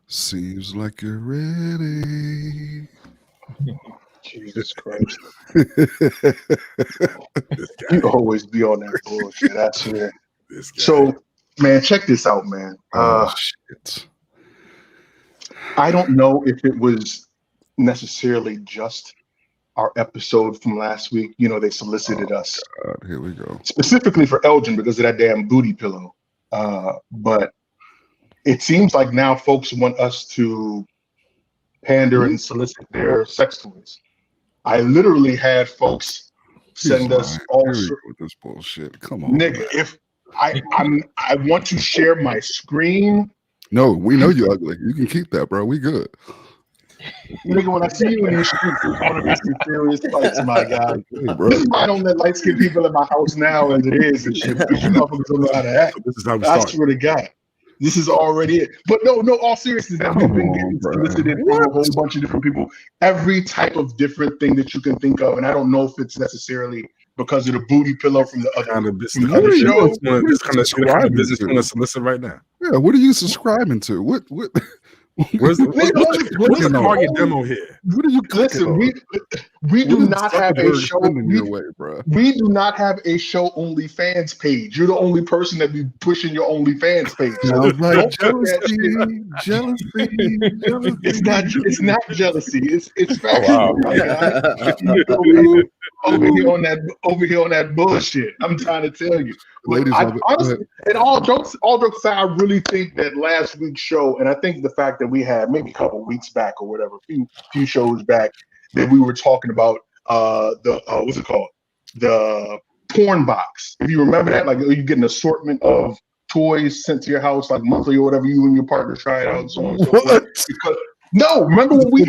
Seems like you're ready. Jesus Christ. You always be on that bullshit, I swear. So, man, check this out, man. Shit. I don't know if it was necessarily just our episode from last week. You know, they solicited us. God, here we go. Specifically for Elgin because of that damn booty pillow. But it seems like now folks want us to pander and solicit their sex toys. I literally had folks send us all with this bullshit. Come on, nigga. Man. If I want to share my screen. No, we know you're ugly. You can keep that, bro. We good. Nigga, when I see you in these streets, it's one of these serious fights, my guy. This is why I don't let light-skinned people in my house now as it is and shit, because you motherfuckers don't know how to act. This is how we I start. swear to God. This is already it. But no, all seriousness, that we've been getting solicited from a whole bunch of different people. Every type of different thing that you can think of, and I don't know if it's necessarily because of the booty pillow from the other, kind of business. from the other show. This kind of business you want to solicit right now. Yeah, what are you subscriing to? What? What's the target demo here? What are you listen? We do not have a show. We do not have a show OnlyFans page. You're the only person that be pushing your OnlyFans page. Sounds like jealousy. It's not jealousy. It's fact. Oh, wow. over here on that bullshit. I'm trying to tell you. Ladies, honestly, and all jokes aside, I really think that last week's show, and I think the fact that we had maybe a couple weeks back or whatever, a few shows back, that we were talking about what's it called? The porn box. If you remember that, like you get an assortment of toys sent to your house like monthly or whatever, you and your partner try it out and so on and so forth. Remember when we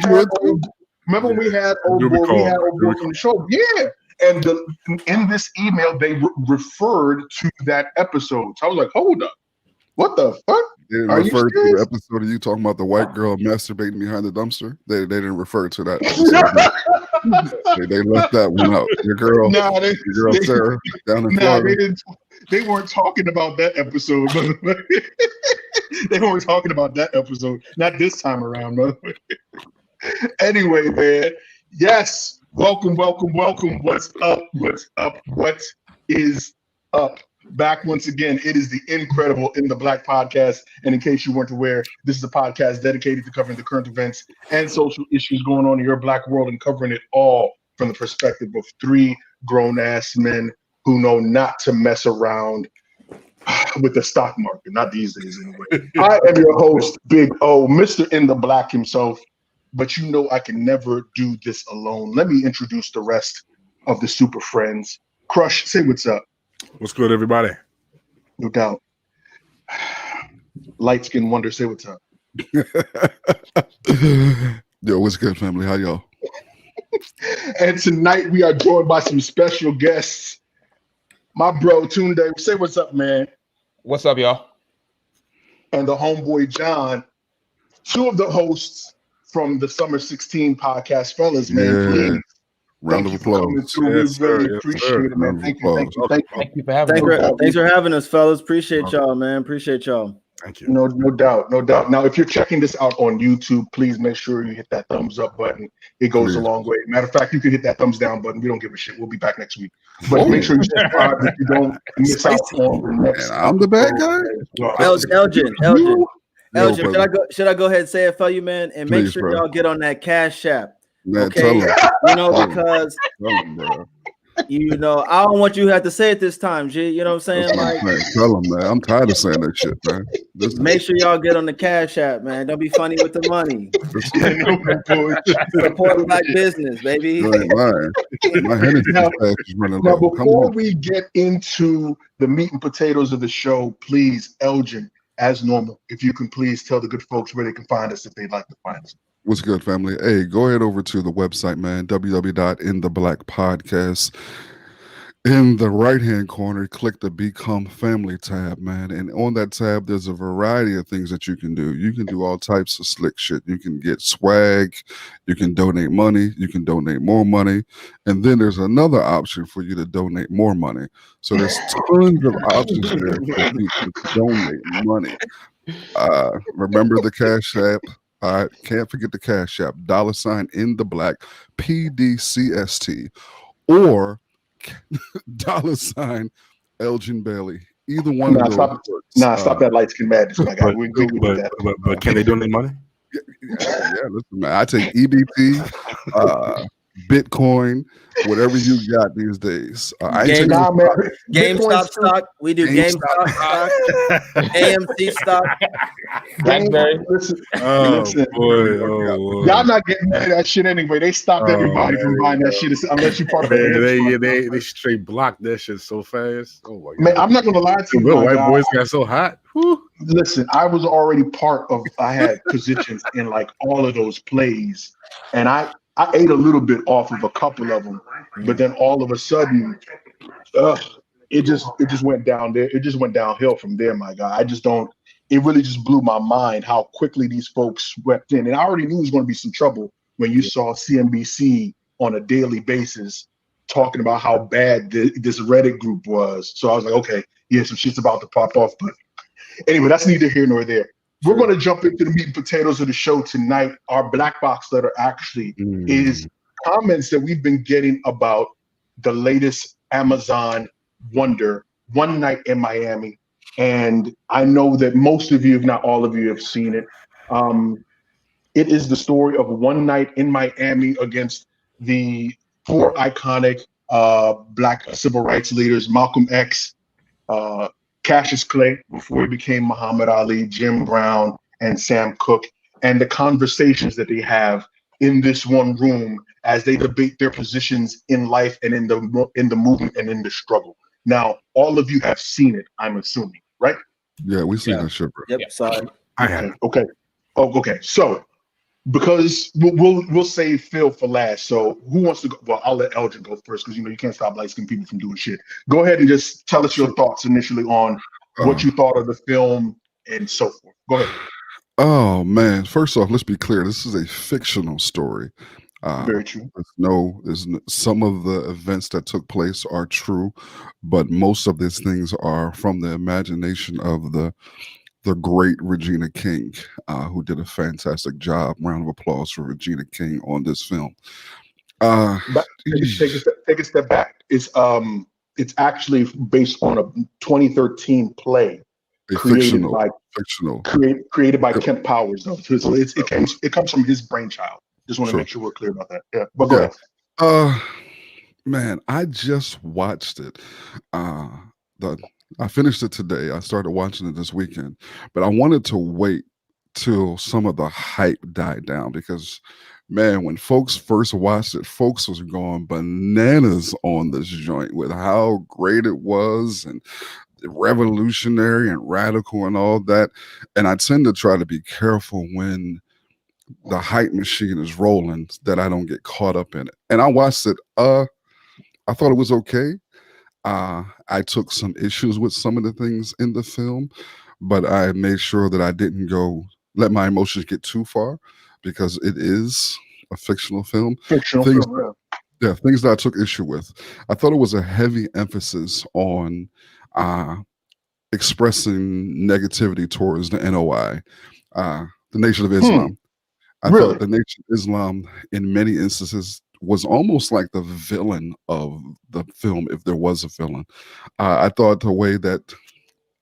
had old boy from the show? Yeah. And in this email, they referred to that episode. So I was like, hold up. What the fuck? They didn't refer to the episode of you talking about the white girl masturbating behind the dumpster. They didn't refer to that episode. they left that one out. Your girl Sarah down in Florida. They weren't talking about that episode. They weren't talking about that episode. Not this time around, brother. Anyway, man. Yes. Welcome. What's up? What is up? Back once again, it is the incredible In the Black podcast. And in case you weren't aware, this is a podcast dedicated to covering the current events and social issues going on in your Black world and covering it all from the perspective of three grown-ass men who know not to mess around with the stock market. Not these days, anyway. I am your host, Big O, Mr. In the Black himself. But you know I can never do this alone. Let me introduce the rest of the super friends. Crush, say what's up. What's good, everybody? No doubt. Light Skin Wonder, say what's up. Yo, what's good, family? How y'all? And tonight we are joined by some special guests. My bro, Tunde, say what's up, man. What's up, y'all? And the homeboy, John. Two of the hosts from the Summer 16 podcast, fellas, man, please. Round of applause. We really appreciate it, man. Thank you for having us. Thanks for having us, fellas. Appreciate y'all, man. Appreciate y'all. Thank you. No doubt. Now, if you're checking this out on YouTube, please make sure you hit that thumbs up button. It goes a long way. Matter of fact, you can hit that thumbs down button. We don't give a shit. We'll be back next week. But make sure you subscribe if you don't miss out on the next. I'm the bad guy. Elgin, should I go ahead and say it for you, man? And make sure y'all get on that Cash App. Man, okay, because I don't want you to have to say it this time, G. You know what I'm saying? Like, tell them, man. I'm tired of saying that shit, man. Make sure y'all get on the Cash App, man. Don't be funny with the money. Support Black business, baby. Now, before we get into the meat and potatoes of the show, please, Elgin, as normal, if you can please tell the good folks where they can find us if they'd like to find us. What's good, family? Hey, go ahead over to the website, man, www.intheblackpodcast. In the right-hand corner, click the Become Family tab, man. And on that tab, there's a variety of things that you can do. You can do all types of slick shit. You can get swag. You can donate money. You can donate more money. And then there's another option for you to donate more money. So there's tons of options there for you to donate money. Remember the Cash App. I can't forget the Cash App. $ in the black, PDCST, or $ Elgin Bailey. Either one Nah, of those stop. works. Stop that light skin madness, my guy. We do that. But can they donate money? Yeah, listen, man. I take EBT, Bitcoin, whatever you got these days. I ain't taking Nah, man. GameStop stock. We do GameStop stock, AMC stock. BlackBerry. Listen, Boy, y'all not getting none of that shit anyway. They stopped everybody from buying that shit unless you part of they straight blocked that shit so fast. Oh my god, man, I'm not gonna lie to you. The white boys got so hot. Whew. Listen, I was already part of. I had positions in like all of those plays, and I ate a little bit off of a couple of them, but then all of a sudden, it just went down there. It just went downhill from there, my guy. I just don't. It really just blew my mind how quickly these folks swept in, and I already knew it was going to be some trouble when you saw CNBC on a daily basis talking about how bad this Reddit group was. So I was like, okay, yeah, some shit's about to pop off. But anyway, that's neither here nor there. We're going to jump into the meat and potatoes of the show tonight. Our black box letter actually is comments that we've been getting about the latest Amazon wonder, One Night in Miami. And I know that most of you, if not all of you, have seen it. It is the story of One Night in Miami against the four iconic black civil rights leaders, Malcolm X, Cassius Clay, before he became Muhammad Ali, Jim Brown, and Sam Cooke, and the conversations that they have in this one room as they debate their positions in life and in the movement and in the struggle. Now, all of you have seen it, I'm assuming, right? Yeah, we've seen that shit, bro. Yep, sorry. I have. Okay. Oh, okay. So, because we'll save Phil for last. So, who wants to go? Well, I'll let Elgin go first because you can't stop light-skinned people from doing shit. Go ahead and just tell us your thoughts initially on what you thought of the film and so forth. Go ahead. Oh man! First off, let's be clear. This is a fictional story. Very true. Some of the events that took place are true, but most of these things are from the imagination of the great Regina King, who did a fantastic job. Round of applause for Regina King on this film. But take a step back. It's actually based on a 2013 play. Created by Kent Powers, though. So it comes from his brainchild. Just want to make sure we're clear about that. Yeah, but go ahead. Man, I just watched it. I finished it today. I started watching it this weekend, but I wanted to wait till some of the hype died down because, man, when folks first watched it, folks was going bananas on this joint with how great it was and revolutionary and radical and all that. And I tend to try to be careful when the hype machine is rolling that I don't get caught up in it. And I watched it. I thought it was okay. I took some issues with some of the things in the film, but I made sure that I didn't let my emotions get too far because it is a fictional film. Things that I took issue with. I thought it was a heavy emphasis on expressing negativity towards the NOI, the Nation of Islam. I thought the Nation of Islam, in many instances, was almost like the villain of the film, if there was a villain. I thought the way that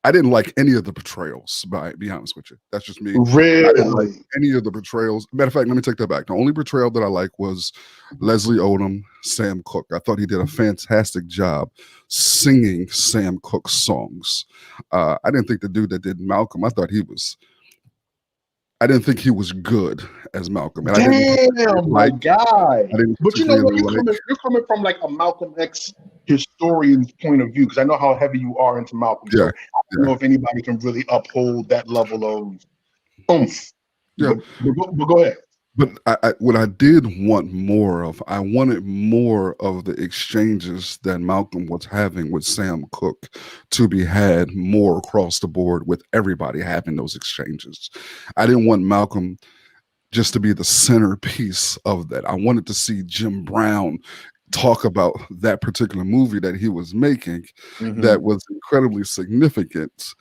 I didn't like any of the portrayals, be honest with you. That's just me. Really? I didn't like any of the portrayals. Matter of fact, let me take that back. The only portrayal that I liked was Leslie Odom, Sam Cooke. I thought he did a fantastic job singing Sam Cooke's songs. I didn't think the dude that did Malcolm, I didn't think he was good as Malcolm. And Damn, my guy. But you know what? You're coming from like a Malcolm X historian's point of view, because I know how heavy you are into Malcolm. Yeah. So I don't know if anybody can really uphold that level of oomph. Yeah. But go ahead. But what I did want more of, I wanted more of the exchanges that Malcolm was having with Sam Cooke to be had more across the board with everybody having those exchanges. I didn't want Malcolm just to be the centerpiece of that. I wanted to see Jim Brown talk about that particular movie that he was making that was incredibly significant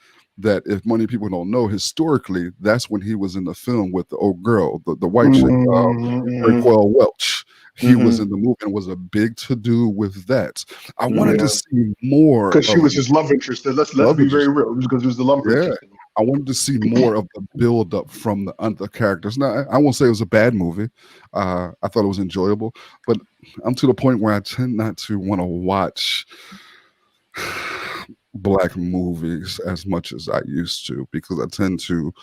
that if many people don't know, historically, that's when he was in the film with the old girl, the white chick, Raquel Welch. He was in the movie and was a big to do with that. I wanted to see more because she of was his love interest. Let's love be interest. very real. It was because it was the love interest. I wanted to see more of the build up from the other characters. Now, I won't say it was a bad movie. I thought it was enjoyable, but I'm to the point where I tend not to want to watch Black movies as much as I used to, because I tend to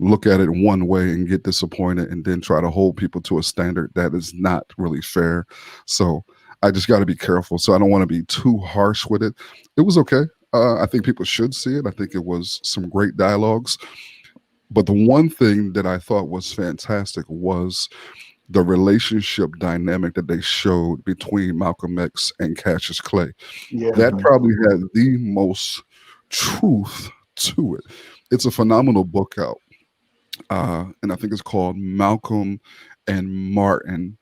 look at it one way and get disappointed and then try to hold people to a standard that is not really fair. So I just got to be careful. So I don't want to be too harsh with it. It was okay. I think people should see it. I think it was some great dialogues. But the one thing that I thought was fantastic was the relationship dynamic that they showed between Malcolm X and Cassius Clay. That probably had the most truth to it. It's a phenomenal book out. And I think it's called Malcolm and Muhammad,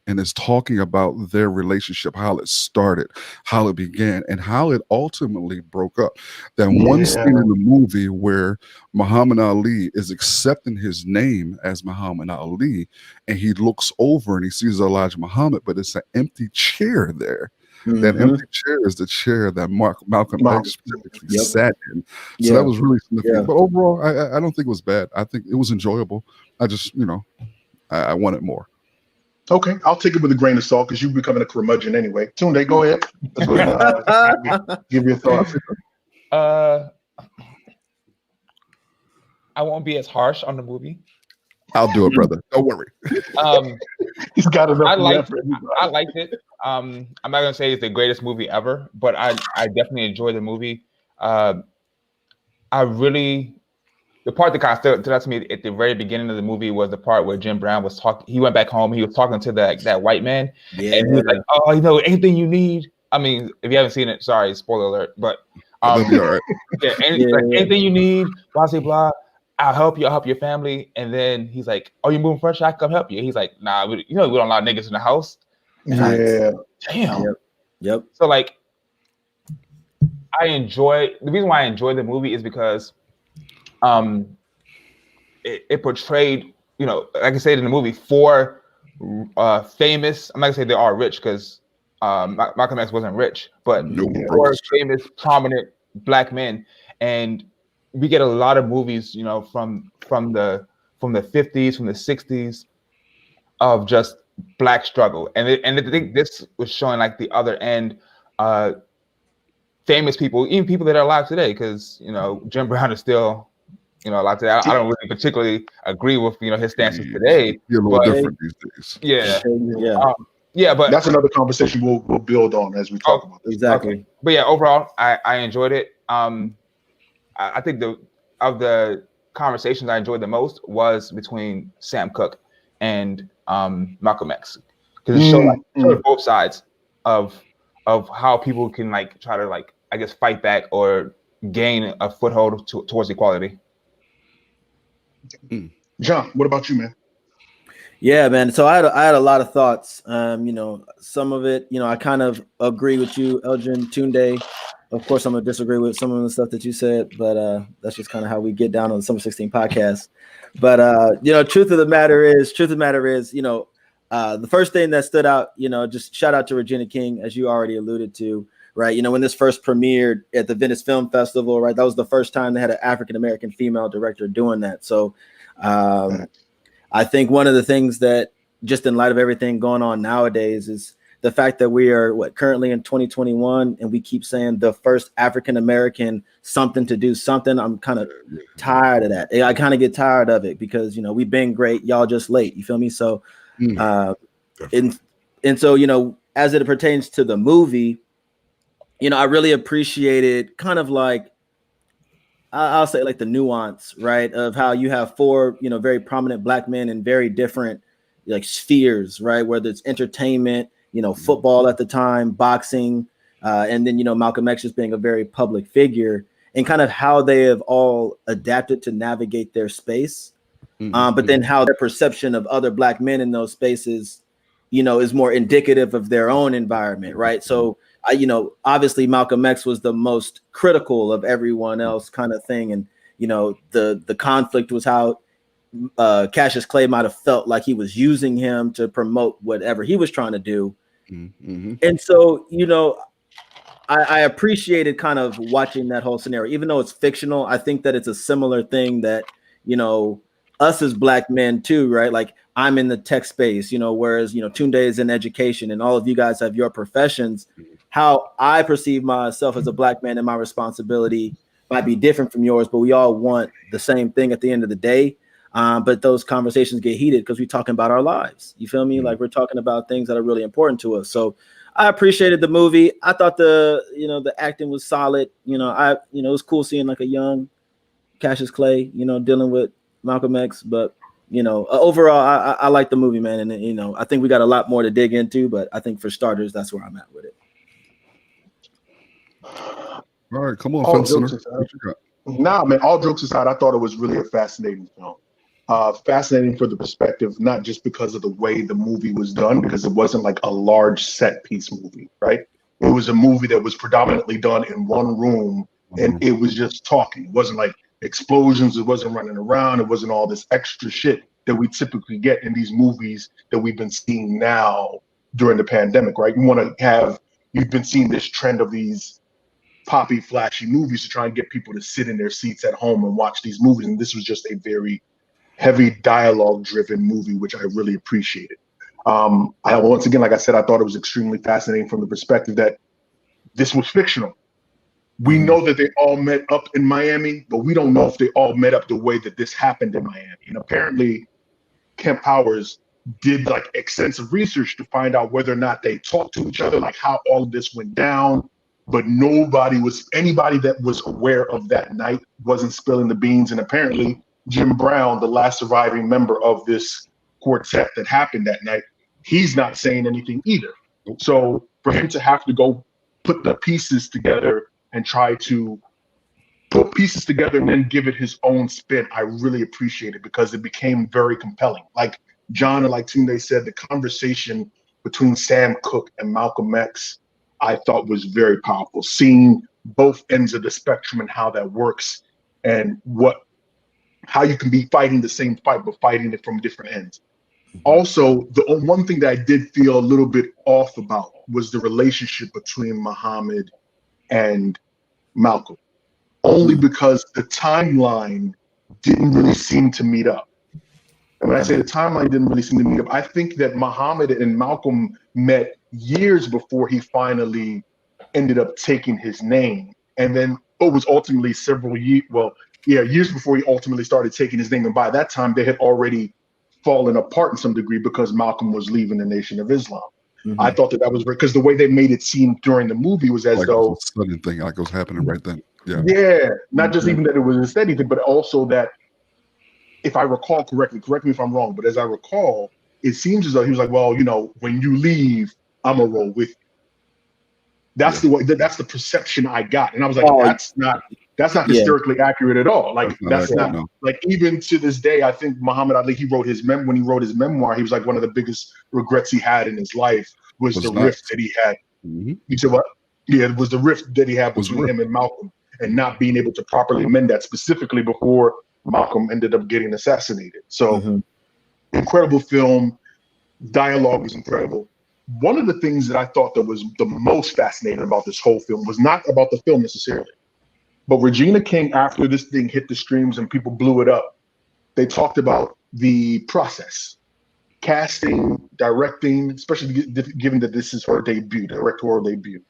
and it's talking about their relationship, how it started, how it began, and how it ultimately broke up. That one scene in the movie where Muhammad Ali is accepting his name as Muhammad Ali, and he looks over and he sees Elijah Muhammad, but it's an empty chair there. That empty chair is the chair that Malcolm X specifically sat in. So that was really significant. But overall, I don't think it was bad. I think it was enjoyable. I just, I wanted more. Okay, I'll take it with a grain of salt because you're becoming a curmudgeon anyway. Tunde, go ahead. Give your thoughts. I won't be as harsh on the movie. I'll do it, brother. Don't worry. He's got enough. I liked it. I'm not gonna say it's the greatest movie ever, but I definitely enjoyed the movie. The part that kind of stood out to me at the very beginning of the movie was the part where Jim Brown was talking. He went back home. He was talking to that white man, and he was like, "Oh, anything you need." I mean, if you haven't seen it, sorry, spoiler alert. But that'll be all right. Anything you need, blah blah blah. I'll help you. I'll help your family. And then he's like, "Oh, you moving fresh? I can come help you." He's like, "Nah, we don't allow niggas in the house." And damn. Yep. So the reason why I enjoy the movie is because it portrayed, like I said in the movie, four famous, I'm not gonna say they are rich because Malcolm X wasn't rich, but four famous, prominent Black men. And we get a lot of movies, from the 50s, from the 60s of just Black struggle. And I think this was showing like the other end, famous people, even people that are alive today, because, Jim Brown is still, alive today. I don't really particularly agree with, his stances today. You're a little different these days. Yeah. But that's another conversation we'll build on as we talk about this. Exactly. Okay. But yeah, overall, I enjoyed it. I think of the conversations I enjoyed the most was between Sam Cooke and Malcolm X, because it showed both sides of how people can try to I guess fight back or gain a foothold towards equality. John, what about you, man? Yeah, man. So I had a lot of thoughts. Some of it, I kind of agree with you, Elgin, Tunde. Of course, I'm gonna disagree with some of the stuff that you said, but that's just kind of how we get down on the Summer 16 podcast. But truth of the matter is, the first thing that stood out, just shout out to Regina King, as you already alluded to, right? When this first premiered at the Venice Film Festival, right? That was the first time they had an African-American female director doing that. So I think one of the things that, just in light of everything going on nowadays, is the fact that we are currently in 2021 and we keep saying the first African-American something to do something. I'm kind of tired of that. I kind of get tired of it because, we've been great. Y'all just late. You feel me? So, and so, as it pertains to the movie, I really appreciated kind of I'll say the nuance, right, of how you have four, very prominent Black men in very different spheres, right? Whether it's entertainment, football at the time, boxing, and then, Malcolm X just being a very public figure, and kind of how they have all adapted to navigate their space. But then how their perception of other Black men in those spaces, is more indicative of their own environment, right? So obviously Malcolm X was the most critical of everyone else kind of thing. And, the conflict was how Cassius Clay might have felt like he was using him to promote whatever he was trying to do. Mm-hmm. And so, I appreciated kind of watching that whole scenario, even though it's fictional. I think that it's a similar thing that, us as Black men too, right? Like I'm in the tech space, whereas, Tunde is in education and all of you guys have your professions. How I perceive myself as a Black man and my responsibility might be different from yours, but we all want the same thing at the end of the day. But those conversations get heated because we're talking about our lives. You feel me? Like we're talking about things that are really important to us. So I appreciated the movie. I thought the acting was solid. It was cool seeing like a young Cassius Clay, dealing with Malcolm X. But overall, I like the movie, man. And I think we got a lot more to dig into. But I think for starters, that's where I'm at with it. All right, come on, Phil Center. What you got? Nah, man. All jokes aside, I thought it was really a fascinating film. Fascinating for the perspective, not just because of the way the movie was done, because it wasn't like a large set piece movie, right? It was a movie that was predominantly done in one room, and it was just talking. It wasn't like explosions. It wasn't running around. It wasn't all this extra shit that we typically get in these movies that we've been seeing now during the pandemic, right? You've been seeing this trend of these poppy, flashy movies to try and get people to sit in their seats at home and watch these movies. And this was just a very heavy dialogue-driven movie, which I really appreciated. Once again, like I said, I thought it was extremely fascinating from the perspective that this was fictional. We know that they all met up in Miami, but we don't know if they all met up the way that this happened in Miami. And apparently, Kemp Powers did like extensive research to find out whether or not they talked to each other, like how all of this went down. But anybody that was aware of that night wasn't spilling the beans. And apparently, Jim Brown, the last surviving member of this quartet that happened that night, he's not saying anything either. So for him to have to go put the pieces together and try to put pieces together and then give it his own spin, I really appreciate it because it became very compelling. Like John and like Tunde said, the conversation between Sam Cooke and Malcolm X, I thought was very powerful. Seeing both ends of the spectrum and how that works and how you can be fighting the same fight, but fighting it from different ends. Also, the one thing that I did feel a little bit off about was the relationship between Muhammad and Malcolm, only because the timeline didn't really seem to meet up. And when I say the timeline didn't really seem to meet up, I think that Muhammad and Malcolm met years before he finally ended up taking his name. And then it was ultimately years before he ultimately started taking his name. And by that time, they had already fallen apart in some degree because Malcolm was leaving the Nation of Islam. I thought that was because the way they made it seem during the movie was as though a sudden thing, like it was happening right then. Yeah, not just even that it was a steady thing, but also that, if I recall correctly, correct me if I'm wrong, but as I recall, it seems as though he was like, well, when you leave, I'm gonna roll with you. That's the perception I got, and I was like, that's not historically accurate at all. Like that's not like, even to this day, I think Muhammad Ali, when he wrote his memoir, he was like, one of the biggest regrets he had in his life was the rift that he had. You said what? Yeah, it was the rift that he had between him and Malcolm, and not being able to properly mend that, specifically before Malcolm ended up getting assassinated. So incredible film. Dialogue was incredible. One of the things that I thought that was the most fascinating about this whole film was not about the film necessarily, but Regina King, after this thing hit the streams and people blew it up, they talked about the process, casting, directing, especially given that this is her directorial debut,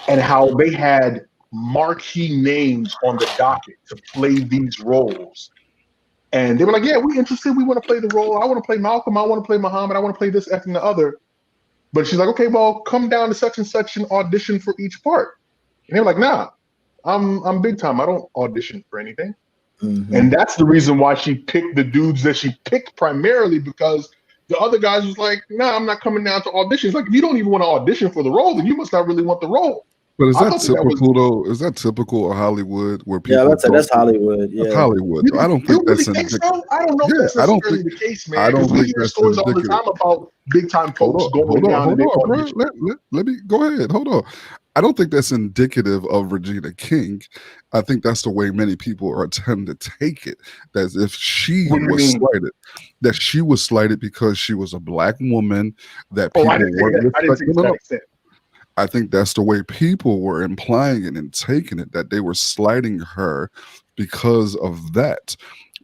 and how they had marquee names on the docket to play these roles. And they were like, yeah, we're interested. We want to play the role. I want to play Malcolm. I want to play Muhammad. I want to play this, F, and the other. But she's like, okay, well, come down to such and such and audition for each part. And they were like, nah, I'm big time. I don't audition for anything. And that's the reason why she picked the dudes that she picked, primarily because the other guys was like, nah, I'm not coming down to auditions. Like, if you don't even want to audition for the role, then you must not really want the role. But is I that thought that was. typical though? Is that typical of Hollywood where people? Yeah, that's Hollywood. That's Yeah, Hollywood. I don't You think really that's think indicative. so? I don't know if Yeah, that's I don't necessarily think. the case, I man. Because don't we think hear that's stories all the indicative. time about big time folks Hold going down on, and they bro. audition. Let me go ahead. Hold on. I don't think that's indicative of Regina King. I think that's the way many people are tend to take it. As if she What do you was mean? slighted. That she was slighted because she was a black woman. That Oh, people I didn't say weren't that. I didn't say respecting. to No, that no. extent. I think that's the way people were implying it and taking it, that they were slighting her because of that.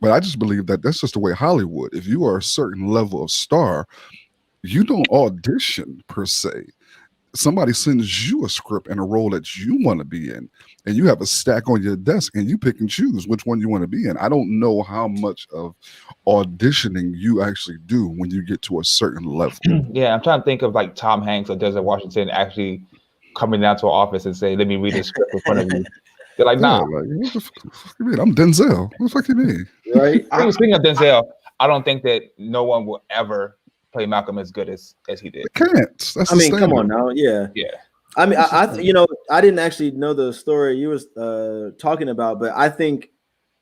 But I just believe that that's just the way Hollywood. If you are a certain level of star, you don't audition per se. Somebody sends you a script and a role that you want to be in, and you have a stack on your desk and you pick and choose which one you want to be in. I don't know how much of auditioning you actually do when you get to a certain level. Yeah, I'm trying to think of like Tom Hanks or Denzel Washington actually coming down to an office and say, "Let me read this script in front of you." They're like, Yeah, "Nah." like what the fuck you mean? I'm Denzel. What the fuck you mean? right. Speaking of Denzel, I don't think that no one will ever play Malcolm as good as he did. They can't. That's I the mean, come standard. on now. Yeah. Yeah. I mean, I didn't actually know the story you was talking about, but I think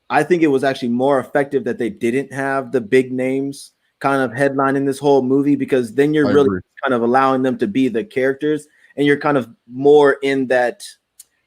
it was actually more effective that they didn't have the big names kind of headlining this whole movie, because then you're I really agree. kind of allowing them to be the characters, and you're kind of more in that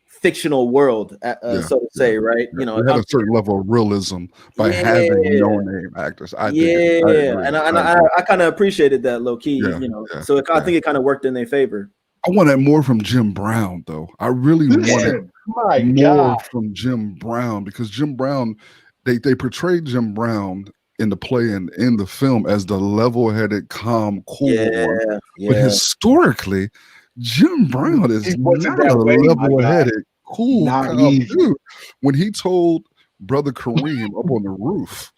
fictional world, so to say, right? Yeah. You had a certain level of realism by having no name actors. I yeah, agree. and I kind of appreciated that low key, Yeah, So I think it kind of worked in their favor. I wanted more from Jim Brown, though. I really wanted My more God. from Jim Brown, because Jim Brown, they portrayed Jim Brown in the play and in the film as the level-headed, calm, cool one. But historically, Jim Brown is He wasn't not a that way, my guy. level-headed, cool, Not calm easy. dude. When he told Brother Kareem up on the roof,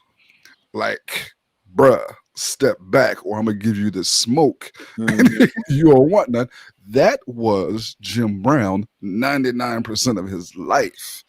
like, bruh, step back or I'm gonna give you the smoke. And you don't want none. That was Jim Brown 99% of his life.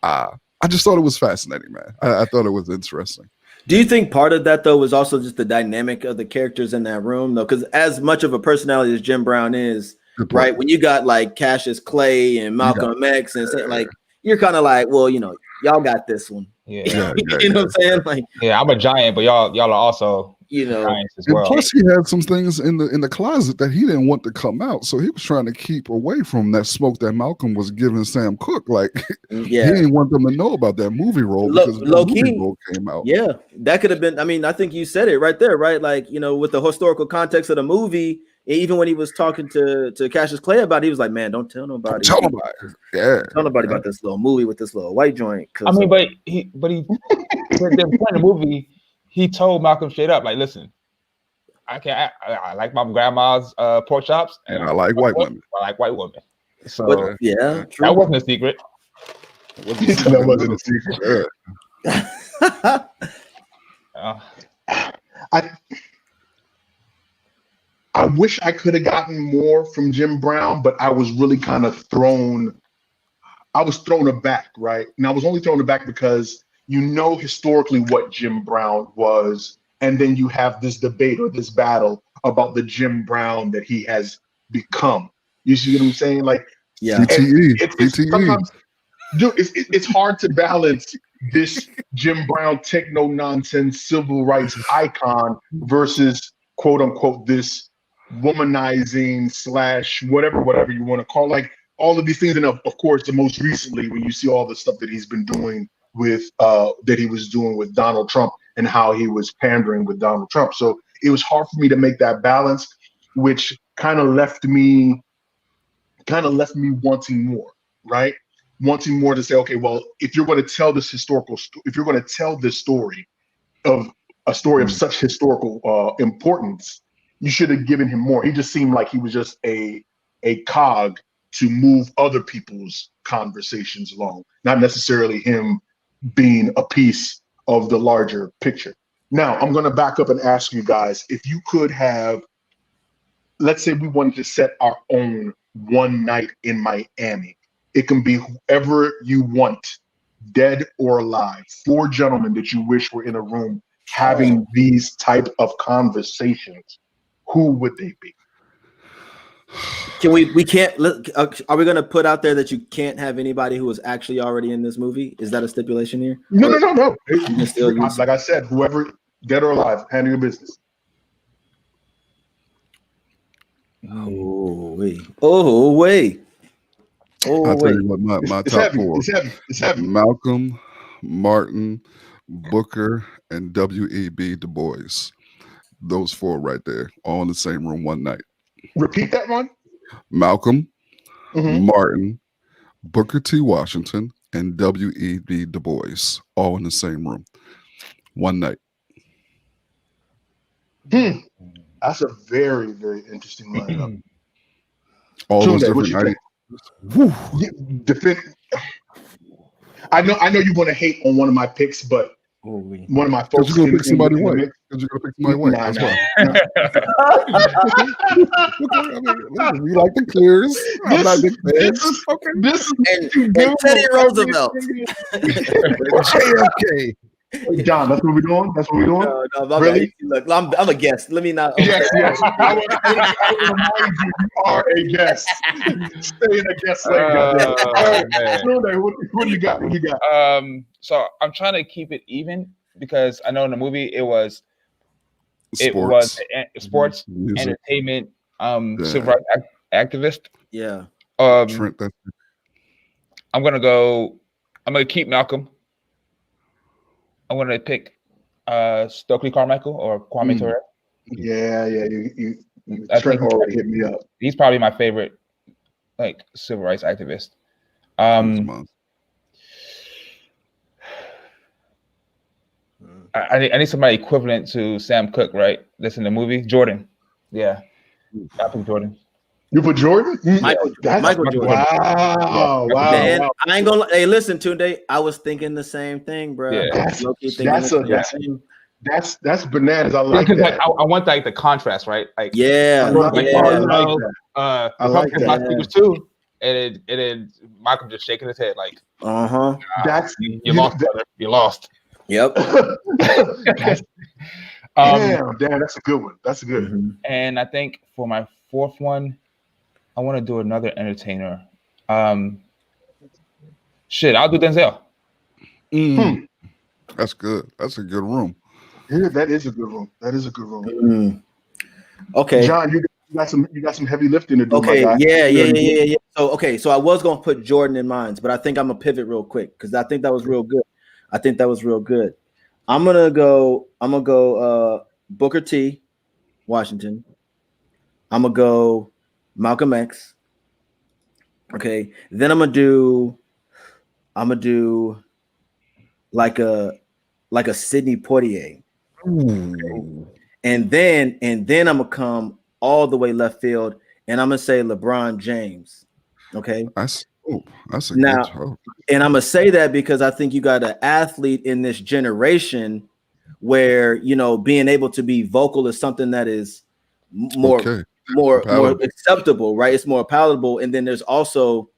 I just thought it was fascinating, man. I thought it was interesting. Do you think part of that though was also just the dynamic of the characters in that room though? Because as much of a personality as Jim Brown is, right? When you got like Cassius Clay and Malcolm X and like, you're kind of like, well, y'all got this one. Yeah. You know what I'm saying? Like, yeah, I'm a giant, but y'all are also giants as well. Plus, he had some things in the closet that he didn't want to come out, so he was trying to keep away from that smoke that Malcolm was giving Sam Cooke. Like, he didn't want them to know about that movie role because the movie role came out. Yeah, that could have been. I mean, I think you said it right there, right? Like, with the historical context of the movie, even when he was talking to Cassius Clay about it, he was like, "Man, don't tell nobody. Don't tell nobody. Yeah, tell nobody about this little movie with this little white joint." I mean, but he the point of the movie, he told Malcolm straight up, like, listen, I like my grandma's pork chops, and I like white women. I like white women. So true. That wasn't a secret. That wasn't a secret. I wish I could have gotten more from Jim Brown, but I was really kind of thrown. I was thrown aback, right? And I was only thrown aback because historically what Jim Brown was, and then you have this debate or this battle about the Jim Brown that he has become. You see what I'm saying? Like, CTE. Sometimes, dude, it's hard to balance this Jim Brown techno nonsense civil rights icon versus quote unquote this womanizing / whatever you want to call, like all of these things. And of course, the most recently, when you see all the stuff that he's been doing with that he was doing with Donald Trump and how he was pandering with Donald Trump. So it was hard for me to make that balance, which kind of left me wanting more, right? Wanting more to say, okay, well, if you're going to tell this if you're going to tell this story of a story of such historical importance, you should have given him more. He just seemed like he was just a cog to move other people's conversations along, not necessarily him being a piece of the larger picture. Now, I'm going to back up and ask you guys, if you could have, let's say we wanted to set our own one night in Miami. It can be whoever you want, dead or alive. 4 gentlemen that you wish were in a room having these type of conversations. Who would they be? Can we can't are we gonna put out there that you can't have anybody who is actually already in this movie? Is that a stipulation here? No. You can still use Like I said, whoever, dead or alive, handle your business. Oh wait. I'll tell you what, my It's top heavy. four. It's heavy. Malcolm, Martin, Booker, and W.E.B. Du Bois. Those four right there, all in the same room one night. Repeat that one. Malcolm, Mhm. Martin, Booker T. Washington, and W.E.B. Du Bois, all in the same room one night. That's a very, very interesting lineup. All those Tunde, what different you think? I know you want to hate on one of my picks, but one of my folks you're gonna pick somebody white. mix. Because you're gonna pick somebody white. That's why. We like the clears. I'm not big fans. This is and Teddy Roosevelt. JFK. John, that's what we're doing. No, Really? Look, I'm a guest. Let me not. Yes. I would remind you are a guest. Stay in a guest like that. What do you got? So I'm trying to keep it even because I know in the movie it was sports, music, entertainment, civil rights activist. Yeah. Trent, I'm gonna keep Malcolm. I'm gonna pick Stokely Carmichael or Kwame Ture. Yeah. You Trent already hit me up. He's probably my favorite, like, civil rights activist. I need somebody equivalent to Sam Cooke, right? That's in the movie. Jordan. Yeah. I pick Jordan. You put Jordan? Michael Jordan. Wow. Man, I ain't gonna. Hey, listen, Tunde. I was thinking the same thing, bro. Yeah. That's bananas. I like that. Like, I want like the contrast, right? Like, yeah, I like that. I like that. Too, and then Malcolm just shaking his head like, you lost, brother. You lost. Yep. Damn, that's a good one. That's a good one. And I think for my fourth one, I want to do another entertainer. I'll do Denzel. That's good. That's a good room. Yeah, that is a good room. Okay, John, you got some heavy lifting to do. Okay, yeah. So I was gonna put Jordan in mine, but I think I'm gonna pivot real quick because I think that was real good. I'm gonna go Booker T. Washington. I'm gonna go Malcolm X. Okay, then I'm gonna do like a Sidney Poitier. Ooh. And then I'm gonna come all the way left field, and I'm gonna say LeBron James. Okay, that's a now, good and I'm gonna say that because I think you got an athlete in this generation where being able to be vocal is something that is more acceptable, right? It's more palatable, and then there's also,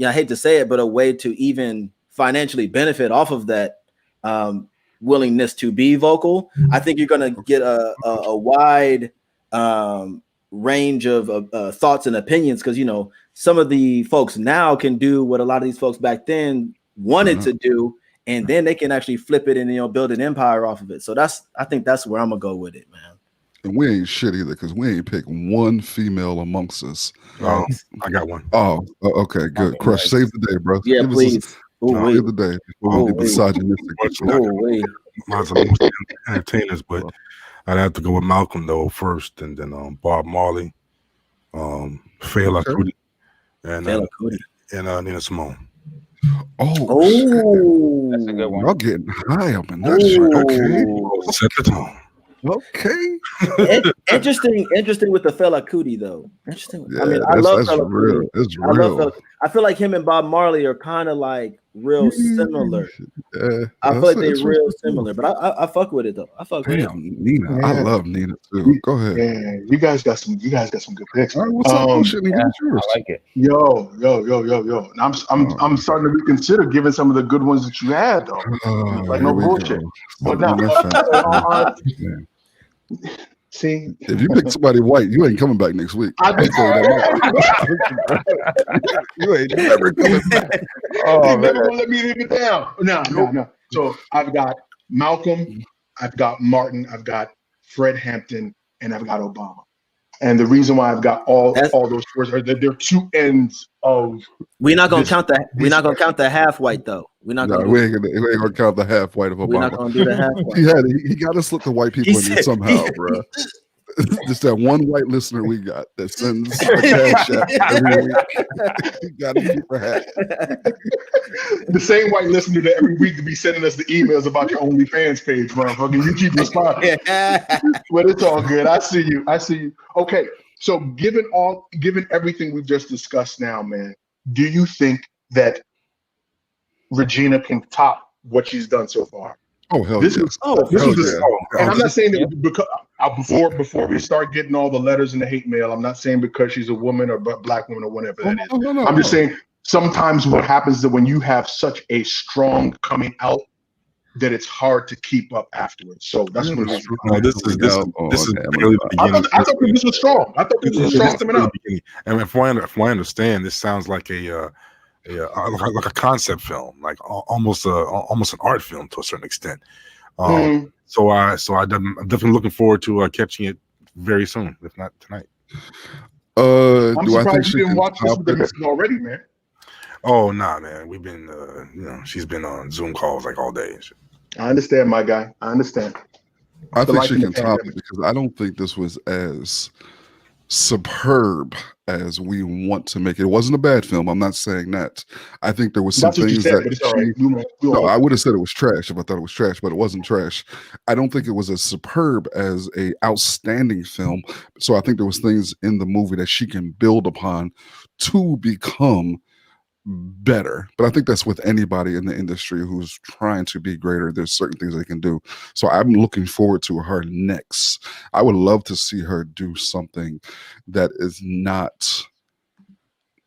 I hate to say it, but a way to even financially benefit off of that willingness to be vocal. I think you're going to get a wide range of thoughts and opinions because some of the folks now can do what a lot of these folks back then wanted to do, and then they can actually flip it and build an empire off of it. So I think that's where I'm gonna go with it, man. And we ain't shit either because we ain't picked one female amongst us. Oh, I got one. Oh, okay, good. Crush, save the day, bro. Yeah, please. Save the day before we get misogynistic. Mine's the most entertainers, but I'd have to go with Malcolm though first, and then Bob Marley, Fela Kuti, and Nina Simone. Oh, that's a good one. Y'all getting high up in that shit. Okay, set the tone. Okay. Interesting with the Fela Kuti though. Interesting. Yeah, I mean, I love Fela real. Kuti. It's real. I feel like him and Bob Marley are kind of like real similar. Yeah, I feel like they're real similar, but I fuck with it though. I fuck with it. Nina. Yeah. I love Nina too. Go ahead. Yeah, you guys got some good picks. All right, what's up? I like it. Yo. And I'm starting to reconsider giving some of the good ones that you had though. Like no bullshit. But now, See, if you pick somebody white, you ain't coming back next week. I just you ain't never coming back. Oh, never gonna let me leave it down. No. So I've got Malcolm, I've got Martin, I've got Fred Hampton, and I've got Obama. And the reason why I've got all those four are that they're two ends of. We're not gonna count the. We're not gonna count the half white though. We're not gonna. We ain't gonna count the half white of Obama. We're not gonna do the half white. He got to slip the white people in there somehow, bro. Just that one white listener we got that sends a cash app every week. You got to keep her hat. The same white listener that every week could be sending us the emails about your OnlyFans page, motherfucker. You keep responding. But it's all good. I see you. Okay, so given everything we've just discussed now, man, do you think that Regina can top what she's done so far? Oh hell this yes. Was and I'm not saying that because before we start getting all the letters and the hate mail, I'm not saying because she's a woman or black woman or whatever that is. No, I'm just saying sometimes what happens is that when you have such a strong coming out, that it's hard to keep up afterwards. So that's what it is. This is barely the beginning. I thought this was strong. I thought this was strong coming out. And if I understand, this sounds like like a concept film, like almost an art film to a certain extent. So I'm definitely looking forward to catching it very soon, if not tonight. I'm surprised you didn't watch this with the missus already, man. Oh nah, man. We've been she's been on Zoom calls like all day. I understand, my guy. I understand. I think she can top it because I don't think this was as superb as we want to make it. It wasn't a bad film. I'm not saying that. I think there was some things I would have said it was trash if I thought it was trash, but it wasn't trash. I don't think it was as superb as a outstanding film. So I think there was things in the movie that she can build upon to become better. But I think that's with anybody in the industry who's trying to be greater. There's certain things they can do. So I'm looking forward to her next. I would love to see her do something that is not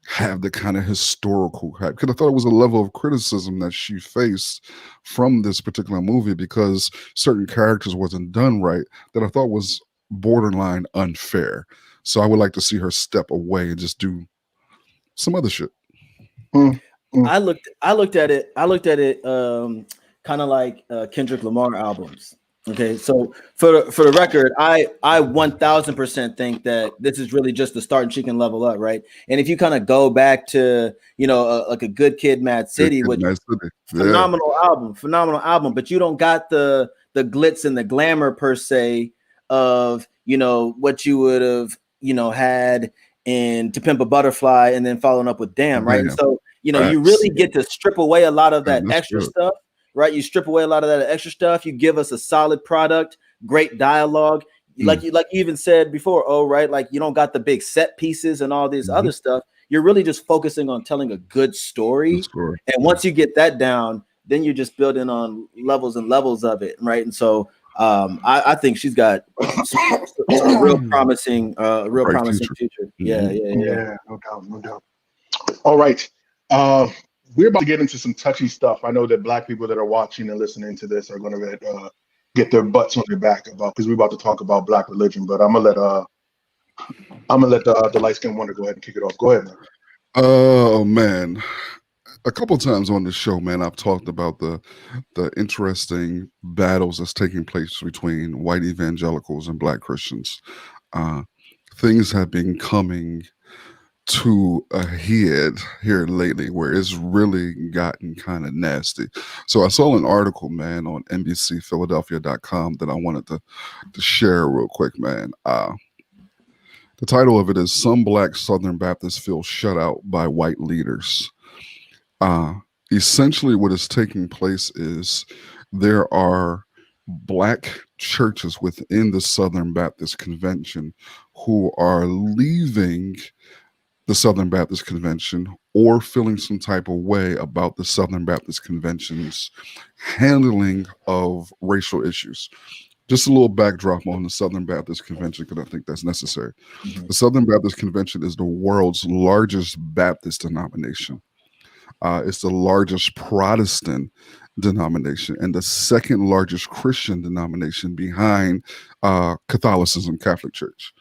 have the kind of historical hype, because I thought it was a level of criticism that she faced from this particular movie because certain characters wasn't done right that I thought was borderline unfair. So I would like to see her step away and just do some other shit. I looked at it kind of like Kendrick Lamar albums. Okay, so for the record, I 1000% think that this is really just the start and she can level up, right? And if you kind of go back to like a Good Kid, Mad City, which phenomenal album, but you don't got the glitz and the glamour per se of what you would have had in To Pimp a Butterfly and then following up with Damn, right? And so you really get to strip away a lot of that extra stuff. Right, you strip away a lot of that extra stuff. You give us a solid product, great dialogue, like you even said before. Right, like you don't got the big set pieces and all this other stuff. You're really just focusing on telling a good story. And once you get that down, then you're just building on levels and levels of it, right? And so I think she's got some real promising future. Yeah, no doubt. All right. We're about to get into some touchy stuff. I know that black people that are watching and listening to this are going to get their butts on their back because we're about to talk about black religion. But I'm gonna let the light skinned wonder go ahead and kick it off. Go ahead, man. Oh man, a couple times on the show, man, I've talked about the interesting battles that's taking place between white evangelicals and black Christians. Things have been coming to a head here lately where it's really gotten kind of nasty. So I saw an article, man, on NBCPhiladelphia.com that I wanted to share real quick, man. The title of it is Some Black Southern Baptists Feel Shut Out by White Leaders. Essentially what is taking place is there are black churches within the Southern Baptist Convention who are leaving the Southern Baptist Convention or feeling some type of way about the Southern Baptist Convention's handling of racial issues. Just a little backdrop on the Southern Baptist Convention because I think that's necessary. The Southern Baptist Convention is the world's largest Baptist denomination. It's the largest Protestant denomination and the second largest Christian denomination behind Catholicism, Catholic Church.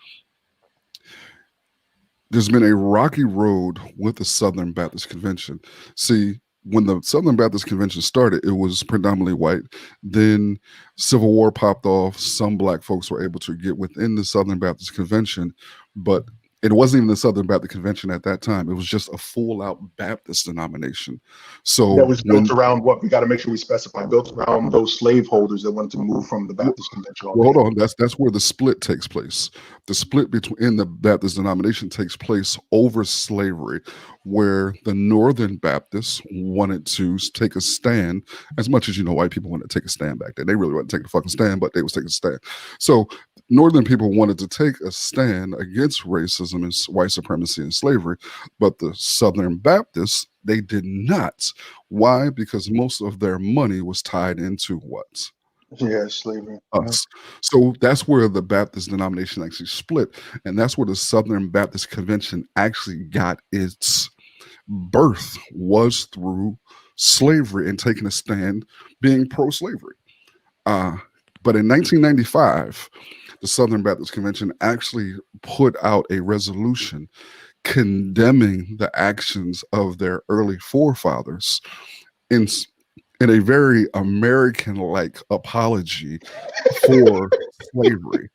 There's been a rocky road with the Southern Baptist Convention. See, when the Southern Baptist Convention started, it was predominantly white. Then Civil War popped off. Some black folks were able to get within the Southern Baptist Convention, but it wasn't even the Southern Baptist Convention at that time. It was just a full-out Baptist denomination. So that was built around what we got to make sure we specify. Built around those slaveholders that wanted to move from the Baptist Convention. Well, hold on. That's where the split takes place. The split between the Baptist denomination takes place over slavery, where the Northern Baptists wanted to take a stand. As much as white people wanted to take a stand back then. They really wanted to take a fucking stand, but they was taking a stand. So Northern people wanted to take a stand against racism and white supremacy and slavery, but the Southern Baptists, they did not. Why? Because most of their money was tied into what? Yeah, slavery. Us. So that's where the Baptist denomination actually split, and that's where the Southern Baptist Convention actually got its birth, was through slavery and taking a stand, being pro-slavery. But in 1995, the Southern Baptist Convention actually put out a resolution condemning the actions of their early forefathers in a very American-like apology for slavery,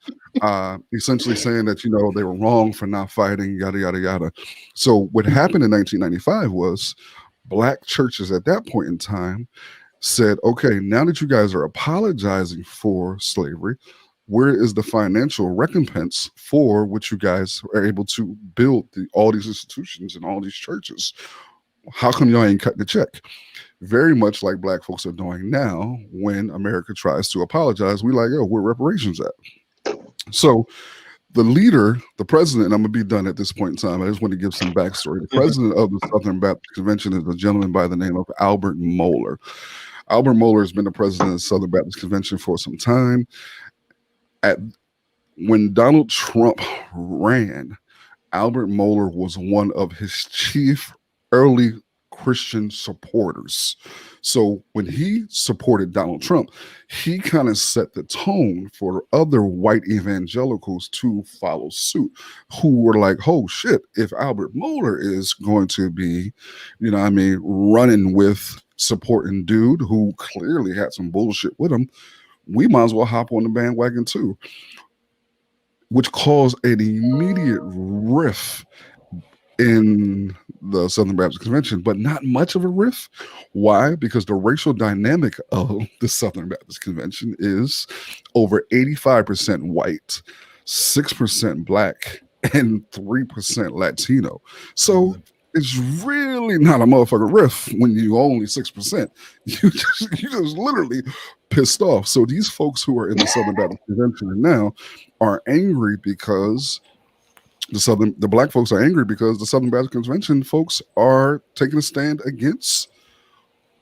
essentially saying that, they were wrong for not fighting, yada, yada, yada. So what happened in 1995 was black churches at that point in time said, okay, now that you guys are apologizing for slavery, where is the financial recompense for what you guys are able to build all these institutions and all these churches? How come y'all ain't cutting the check? Very much like black folks are doing now when America tries to apologize. We like, where reparations at? So the leader, the president, and I'm going to be done at this point in time. I just want to give some backstory. The president of the Southern Baptist Convention is a gentleman by the name of Albert Mohler. Albert Mohler has been the president of the Southern Baptist Convention for some time. When Donald Trump ran, Albert Mohler was one of his chief early Christian supporters. So when he supported Donald Trump, he kind of set the tone for other white evangelicals to follow suit, who were like, oh shit, if Albert Mohler is going to be, running with supporting dude who clearly had some bullshit with him, we might as well hop on the bandwagon too, which caused an immediate rift in the Southern Baptist Convention, but not much of a rift. Why? Because the racial dynamic of the Southern Baptist Convention is over 85% white, 6% black, and 3% Latino. So it's really not a motherfucking rift when you only 6%. You just literally pissed off. So these folks who are in the Southern Baptist Convention now are angry because the black folks are angry because the Southern Baptist Convention folks are taking a stand against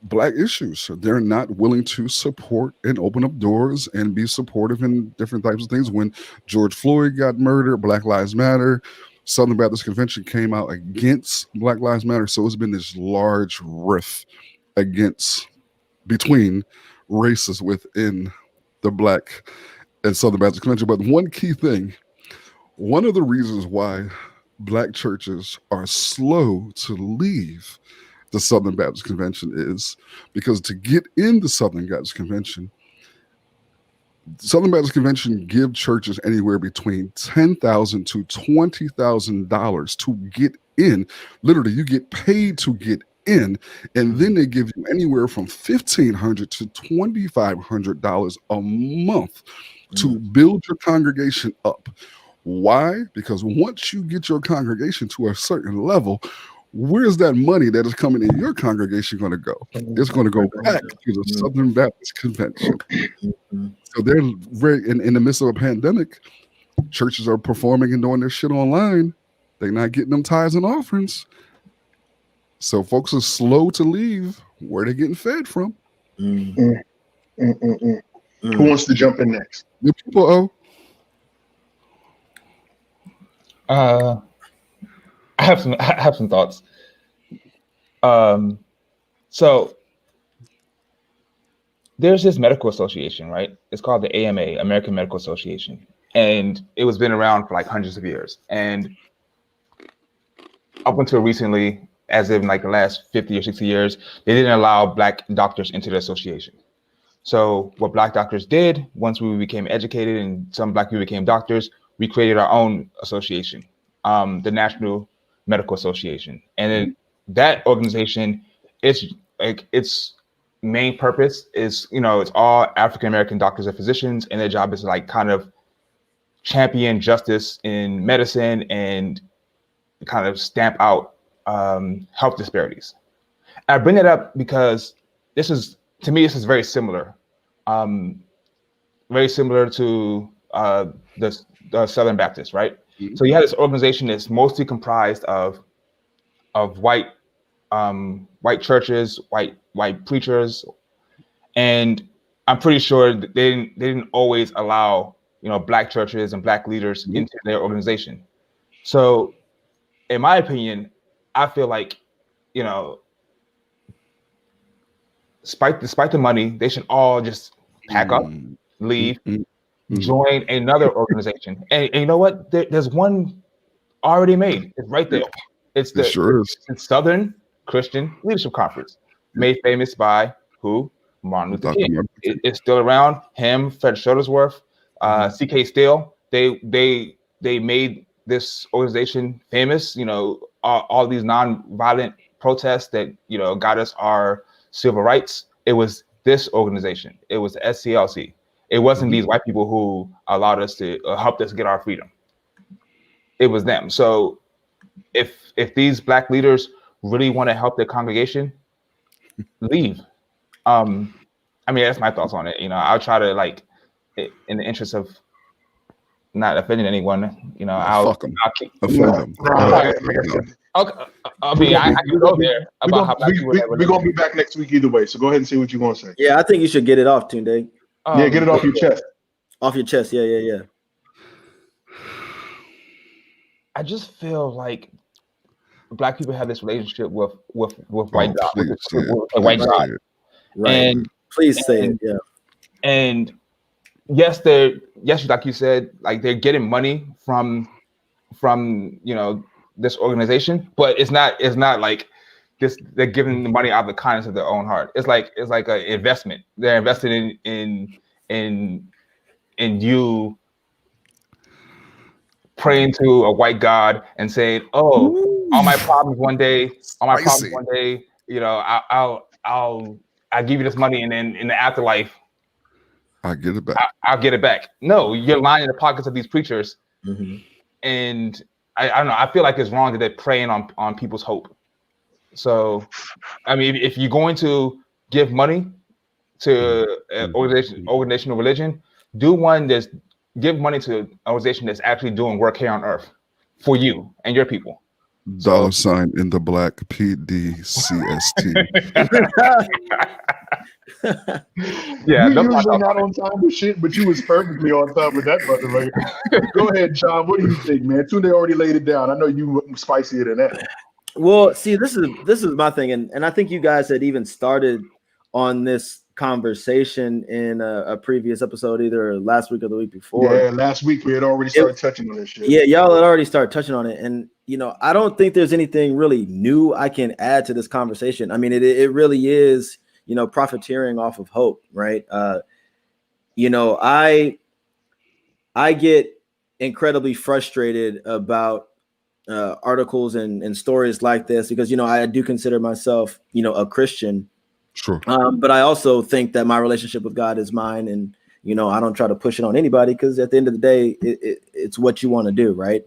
black issues. So they're not willing to support and open up doors and be supportive in different types of things. When George Floyd got murdered, Black Lives Matter, Southern Baptist Convention came out against Black Lives Matter. So it's been this large rift between races within the Black and Southern Baptist Convention. But one key thing, one of the reasons why black churches are slow to leave the Southern Baptist Convention is because to get in the Southern Baptist Convention, Southern Baptist Convention give churches anywhere between $10,000 to $20,000 to get in. Literally, you get paid to get in, and then they give you anywhere from $1,500 to $2,500 a month to build your congregation up. Why? Because once you get your congregation to a certain level, where's that money that is coming in your congregation going to go? It's going to go back to the Southern Baptist Convention. So they're very in the midst of a pandemic. Churches are performing and doing their shit online. They're not getting them tithes and offerings. So folks are slow to leave where they're getting fed from. Who wants to jump in next? The people. I have some thoughts. So there's this medical association, right? It's called the AMA, American Medical Association. And it was been around for like hundreds of years. And up until recently, as in like the last 50 or 60 years, they didn't allow Black doctors into the association. So what Black doctors did, once we became educated and some Black people became doctors, we created our own association, the National Medical Association. And then that organization, it's like its main purpose is, it's all African-American doctors and physicians, and their job is to like kind of champion justice in medicine and kind of stamp out health disparities. I bring it up because this is very similar. Very similar to the Southern Baptists, right? Mm-hmm. So you have this organization that's mostly comprised of white churches, white preachers, and I'm pretty sure that they didn't always allow Black churches and Black leaders mm-hmm. into their organization. So, in my opinion, I feel like despite the money, they should all just pack up, leave, join another organization. And you know what? There's one already made. It's right there. It's it's Southern Christian Leadership Conference, made famous by who? Martin Luther King. It's still around. Him, Fred Shuttlesworth, C.K. Steele. They made this organization famous. All these non-violent protests that got us our civil rights. It was this organization. It was the SCLC. It wasn't these white people who allowed us to helped us get our freedom. It was them. So if these Black leaders really want to help their congregation, leave. I mean, that's my thoughts on it. I'll try to, like, in the interest of not offending anyone, fuck them. Offend them. Okay. I mean, I can go there about how we're gonna be back next week either way. So go ahead and say what you're gonna say. Yeah, I think you should get it off, Tunde. Yeah, get it off your chest. Off your chest. Yeah. I just feel like Black people have this relationship with white God, with white God. Right. And please say it. Yeah. And yes, like you said, like they're getting money from this organization, but it's not like this. They're giving the money out of the kindness of their own heart. It's like an investment. They're invested in you praying to a white God and saying, "Oh, all my problems one day, I'll give you this money, and then in the afterlife, I'll get it back. I'll get it back." No, you're lying in the pockets of these preachers, and I don't know. I feel like it's wrong that they're preying on people's hope. So, I mean, if you're going to give money to an organizational religion, do one that's give money to an organization that's actually doing work here on earth for you and your people. $sign in the black PDCST. Yeah, you're usually not on time with shit, but you was perfectly on time with that, brother. Right? Go ahead, John. What do you think, man? Tunde already laid it down. I know you were spicier than that. Well, see, this is my thing, and I think you guys had even started on this conversation in a previous episode, either last week or the week before. Yeah, last week we had already started touching on this shit. Yeah, y'all had already started touching on it, and I don't think there's anything really new I can add to this conversation. I mean, it really is, profiteering off of hope, right? I get incredibly frustrated about articles and stories like this because I do consider myself a Christian. Sure. But I also think that my relationship with God is mine, and I don't try to push it on anybody because at the end of the day, it's what you want to do, right?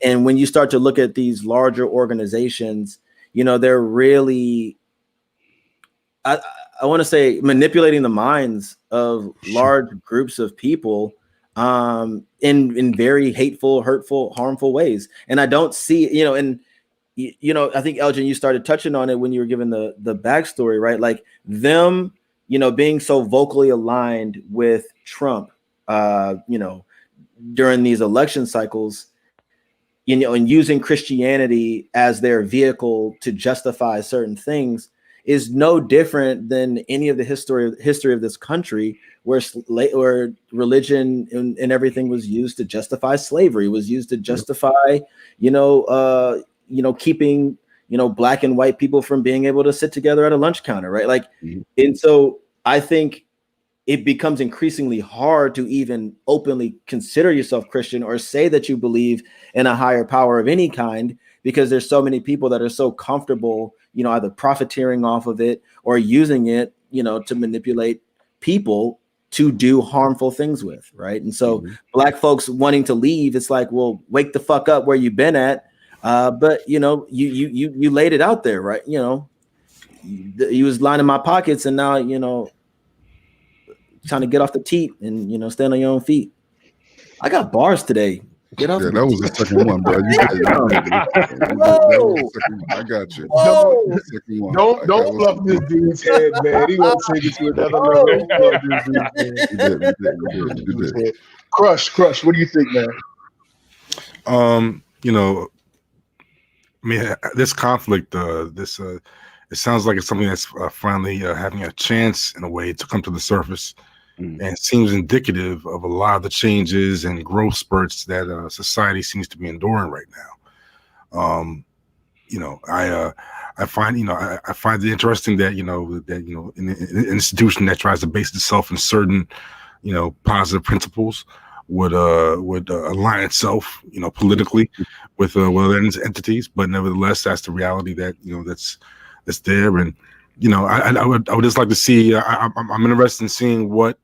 And when you start to look at these larger organizations, they're really, I want to say, manipulating the minds of large groups of people in very hateful, hurtful, harmful ways. And I don't see, I think, Elgin, you started touching on it when you were giving the backstory, right? Like them, being so vocally aligned with Trump, during these election cycles, and using Christianity as their vehicle to justify certain things is no different than any of the history of this country, where religion and everything was used to justify slavery, was used to justify, keeping, black and white people from being able to sit together at a lunch counter, right? Like, and so I think it becomes increasingly hard to even openly consider yourself Christian or say that you believe in a higher power of any kind, because there's so many people that are so comfortable, either profiteering off of it or using it, to manipulate people to do harmful things with, right? And so black folks wanting to leave, it's like, well, wake the fuck up where you've been at. But you laid it out there, right? You was lining my pockets, and now, trying to get off the teat and stand on your own feet. I got bars today. Get off. Yeah, that was the second one, bro. I got you. Don't fluff this dude's head, man. He won't take it to another level. Crush. What do you think, man? This conflict, it sounds like it's something that's finally having a chance in a way to come to the surface. And it seems indicative of a lot of the changes and growth spurts that society seems to be enduring right now. I find it interesting that an institution that tries to base itself in certain positive principles would align itself politically with other entities, but nevertheless that's the reality that that's there. And I would just like to see. I'm interested in seeing what's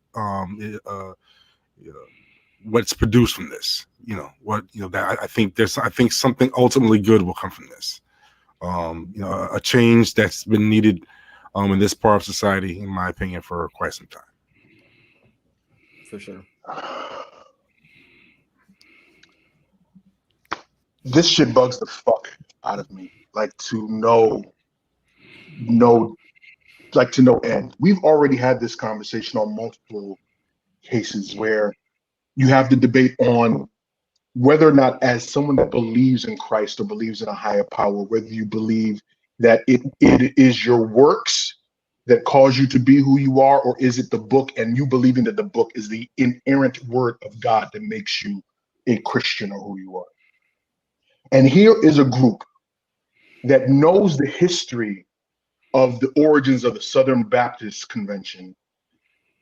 produced from this. I think something ultimately good will come from this. A change that's been needed in this part of society, in my opinion, for quite some time. For sure. This shit bugs the fuck out of me. Like, to no end. We've already had this conversation on multiple cases where you have the debate on whether or not, as someone that believes in Christ or believes in a higher power, whether you believe that it is your works that cause you to be who you are, or is it the book and you believing that the book is the inerrant word of God that makes you a Christian or who you are. And here is a group that knows the history of the origins of the Southern Baptist Convention,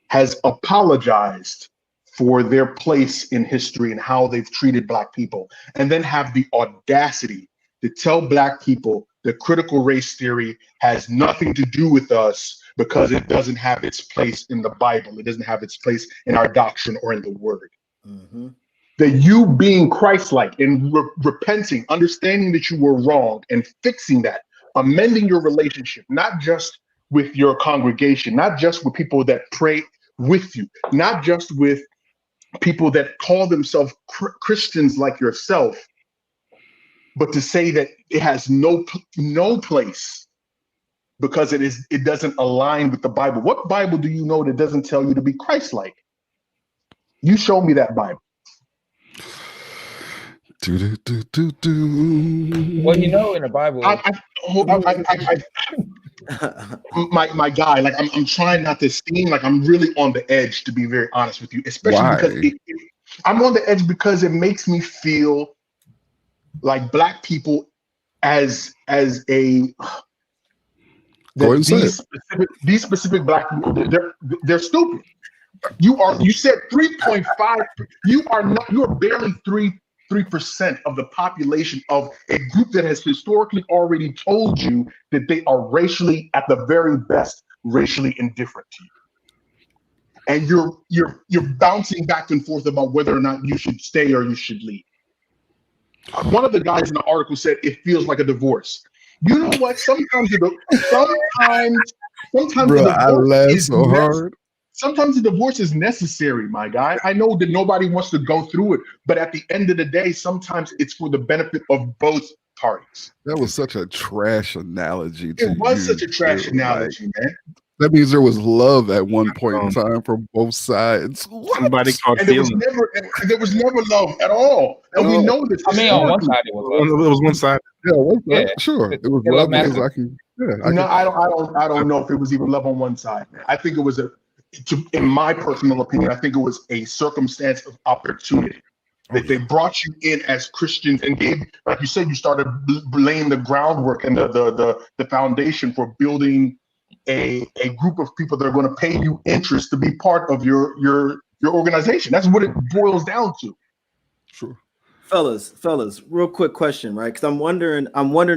has apologized for their place in history and how they've treated Black people, and then have the audacity to tell Black people that critical race theory has nothing to do with us because it doesn't have its place in the Bible. It doesn't have its place in our doctrine or in the word. Mm-hmm. That you being Christ-like and repenting, understanding that you were wrong and fixing that, amending your relationship, not just with your congregation, not just with people that pray with you, not just with people that call themselves Christians like yourself, but to say that it has no place because it doesn't align with the Bible. What Bible do you know that doesn't tell you to be Christ-like? You show me that Bible. Well, in the Bible, my guy, like I'm trying not to seem like I'm really on the edge, to be very honest with you, especially because I'm on the edge because it makes me feel like Black people as these specific Black people, they're stupid. You said 3.5. You are barely 3% of the population of a group that has historically already told you that they are racially, at the very best, racially indifferent to you. And you're bouncing back and forth about whether or not you should stay or you should leave. One of the guys in the article said it feels like a divorce. You know what? Sometimes bro, I laugh so hard. Sometimes the divorce is necessary, my guy. I know that nobody wants to go through it, but at the end of the day, sometimes it's for the benefit of both parties. That was such a trash analogy. It was such a trash analogy, man. That means there was love at one point in time from both sides. Somebody called and there was never love at all. And we know this. I mean, on one side it was love. It was one side. Yeah. Sure. It was They love love because massive. I can. Yeah, I don't know if it was even love on one side, man. I think it was in my personal opinion, I think it was a circumstance of opportunity. That they brought you in as Christians and gave, like you said, you started laying the groundwork and the foundation for building a group of people that are going to pay you interest to be part of your organization. That's what it boils down to. Sure. Fellas, real quick question, right? Because I'm wondering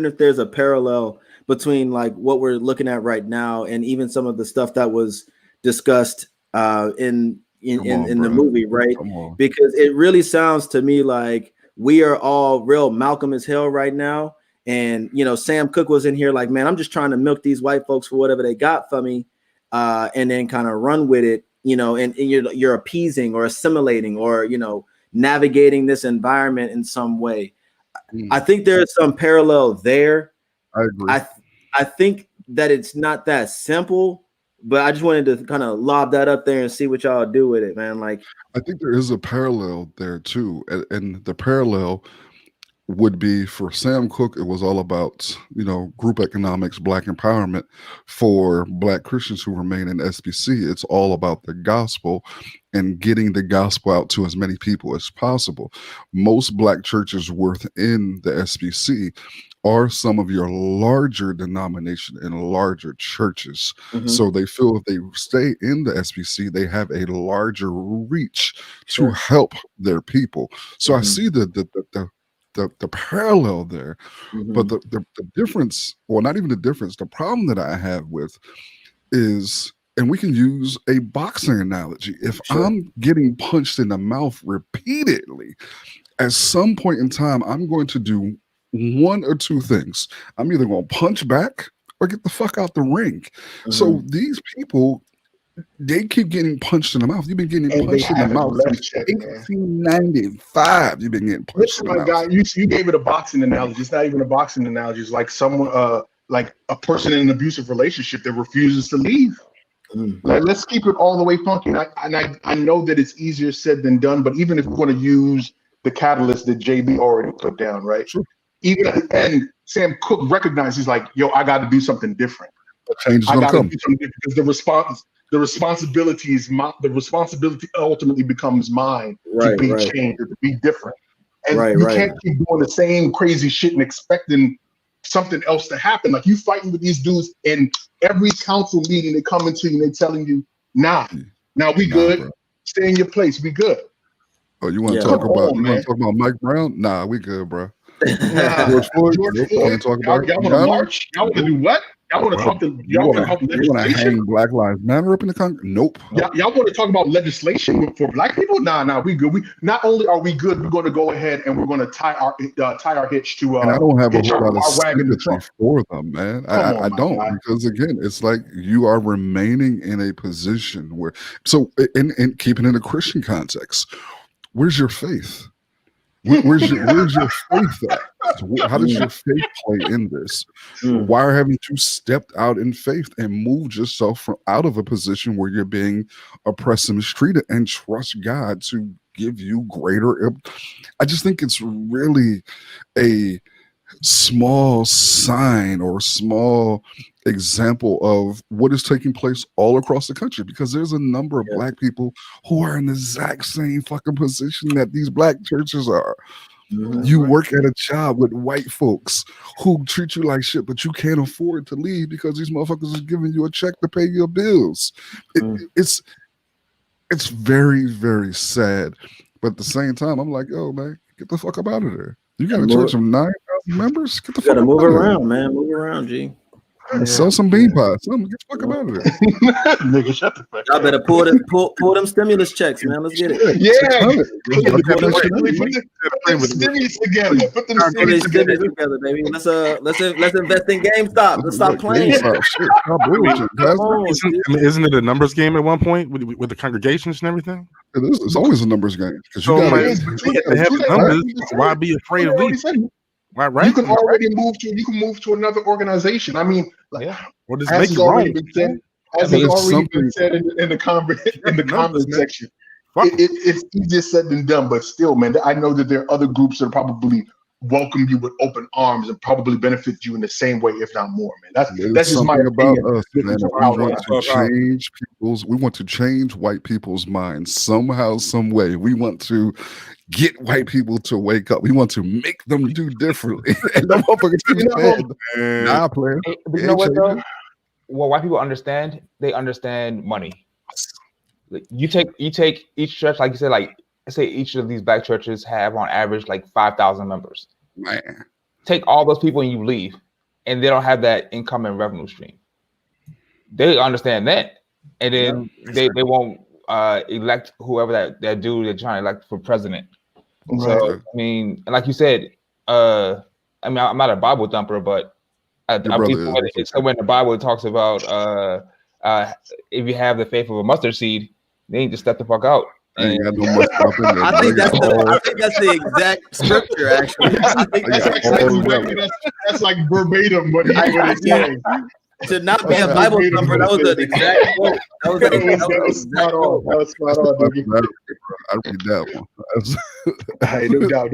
if there's a parallel between like what we're looking at right now and even some of the stuff that was discussed in the movie, right? Because it really sounds to me like we are all real Malcolm as hell right now. And Sam Cooke was in here like, man, I'm just trying to milk these white folks for whatever they got for me, and then kind of run with it, and you're appeasing or assimilating or navigating this environment in some way. I think there's some parallel there. I agree. I think that it's not that simple, but I just wanted to kind of lob that up there and see what y'all do with it, man. Like, I think there is a parallel there too, and the parallel would be for Sam Cooke. It was all about group economics, Black empowerment. For Black Christians who remain in SBC, it's all about the gospel and getting the gospel out to as many people as possible. Most Black churches within the SBC are some of your larger denomination and larger churches. So they feel if they stay in the SBC, they have a larger reach to help their people. So I see the parallel there, but the difference, or not even the difference, the problem that I have with is, and we can use a boxing analogy. If I'm getting punched in the mouth repeatedly, at some point in time, I'm going to do one or two things. I'm either going to punch back or get the fuck out the ring. So these people, they keep getting punched in the mouth. You've been getting punched in the mouth since 1895. You've been getting punched in the mouth. Guy, you gave it a boxing analogy. It's not even a boxing analogy. It's like someone, like a person in an abusive relationship that refuses to leave. Like, let's keep it all the way funky. I know that it's easier said than done, but even if we're going to use the catalyst that JB already put down, right? Sure. Even at the end, Sam Cooke recognized, he's like, yo, I got to do something different. Change is gonna come. Do something different because the responsibility ultimately becomes mine to be changed, to be different. And you can't keep doing the same crazy shit and expecting something else to happen. Like, you fighting with these dudes in every council meeting, they come into you and they're telling you, now we good. Bro. Stay in your place. We good. Oh, you want to talk about Mike Brown? Nah, we good, bro. George Floyd? Can't talk about y'all want to march? Y'all want to do what? Y'all want to talk to? Y'all want to help legislation? You want to hang Black Lives Matter up in the Congress? Nope. Y'all want to talk about legislation for Black people? Nah, we good. We not only are we good, we're going to go ahead and we're going to tie our hitch to. And I don't have a whole lot of sympathy for them, man. I don't, because again, it's like you are remaining in a position where. So, and keeping in a Christian context, where's your faith? Where's your faith at? How does your faith play in this? Why haven't you stepped out in faith and moved yourself out of a position where you're being oppressed and mistreated and trust God to give you greater? I just think it's really a small sign or small example of what is taking place all across the country, because there's a number of Black people who are in the exact same fucking position that these Black churches are. You work at a job with white folks who treat you like shit, but you can't afford to leave because these motherfuckers are giving you a check to pay your bills. It's very, very sad. But at the same time, I'm like, yo, man, get the fuck up out of there. You got a church of 9,000 members? Get the fuck out of there. Move around, man. Move around, G. Sell some bean pies. Something. Get the fuck out of there. Nigga, shut the fuck up. Y'all better pull them stimulus checks, man. Let's get it. Yeah. Put them stimulus together. Put them stimulus together, baby. Let's invest in GameStop. Let's stop playing. Isn't it a numbers game at one point with the congregations and everything? It's always a numbers game. So you have the numbers. Why be afraid of leaving? Right. You can already move to another organization. I mean, what does make it wrong? As it's already been said in the comment section, it's easier said than done. But still, man, I know that there are other groups that are probably welcome you with open arms and probably benefit you in the same way, if not more, man. That's just my something about opinion. us, man. We want to change white people's minds somehow, some way. We want to get white people to wake up. We want to make them do differently. And the motherfuckers nah, player. But you know what though? What white people understand, they understand money. You take each church, like you said, like say each of these black churches have on average like 5,000 members. Man. Take all those people and you leave, and they don't have that income and revenue stream. They understand that, and then they won't elect whoever that dude they're trying to elect for president. Right. So I mean, like you said, I mean, I'm not a Bible thumper, but it's somewhere in the Bible it talks about if you have the faith of a mustard seed, they need to step the fuck out. I think that's the exact scripture. Actually, I think that's like verbatim what he's saying. To not be a Bible thumper, that was the exact quote. That was spot on. That was spot on. I read that one. Hey, no doubt.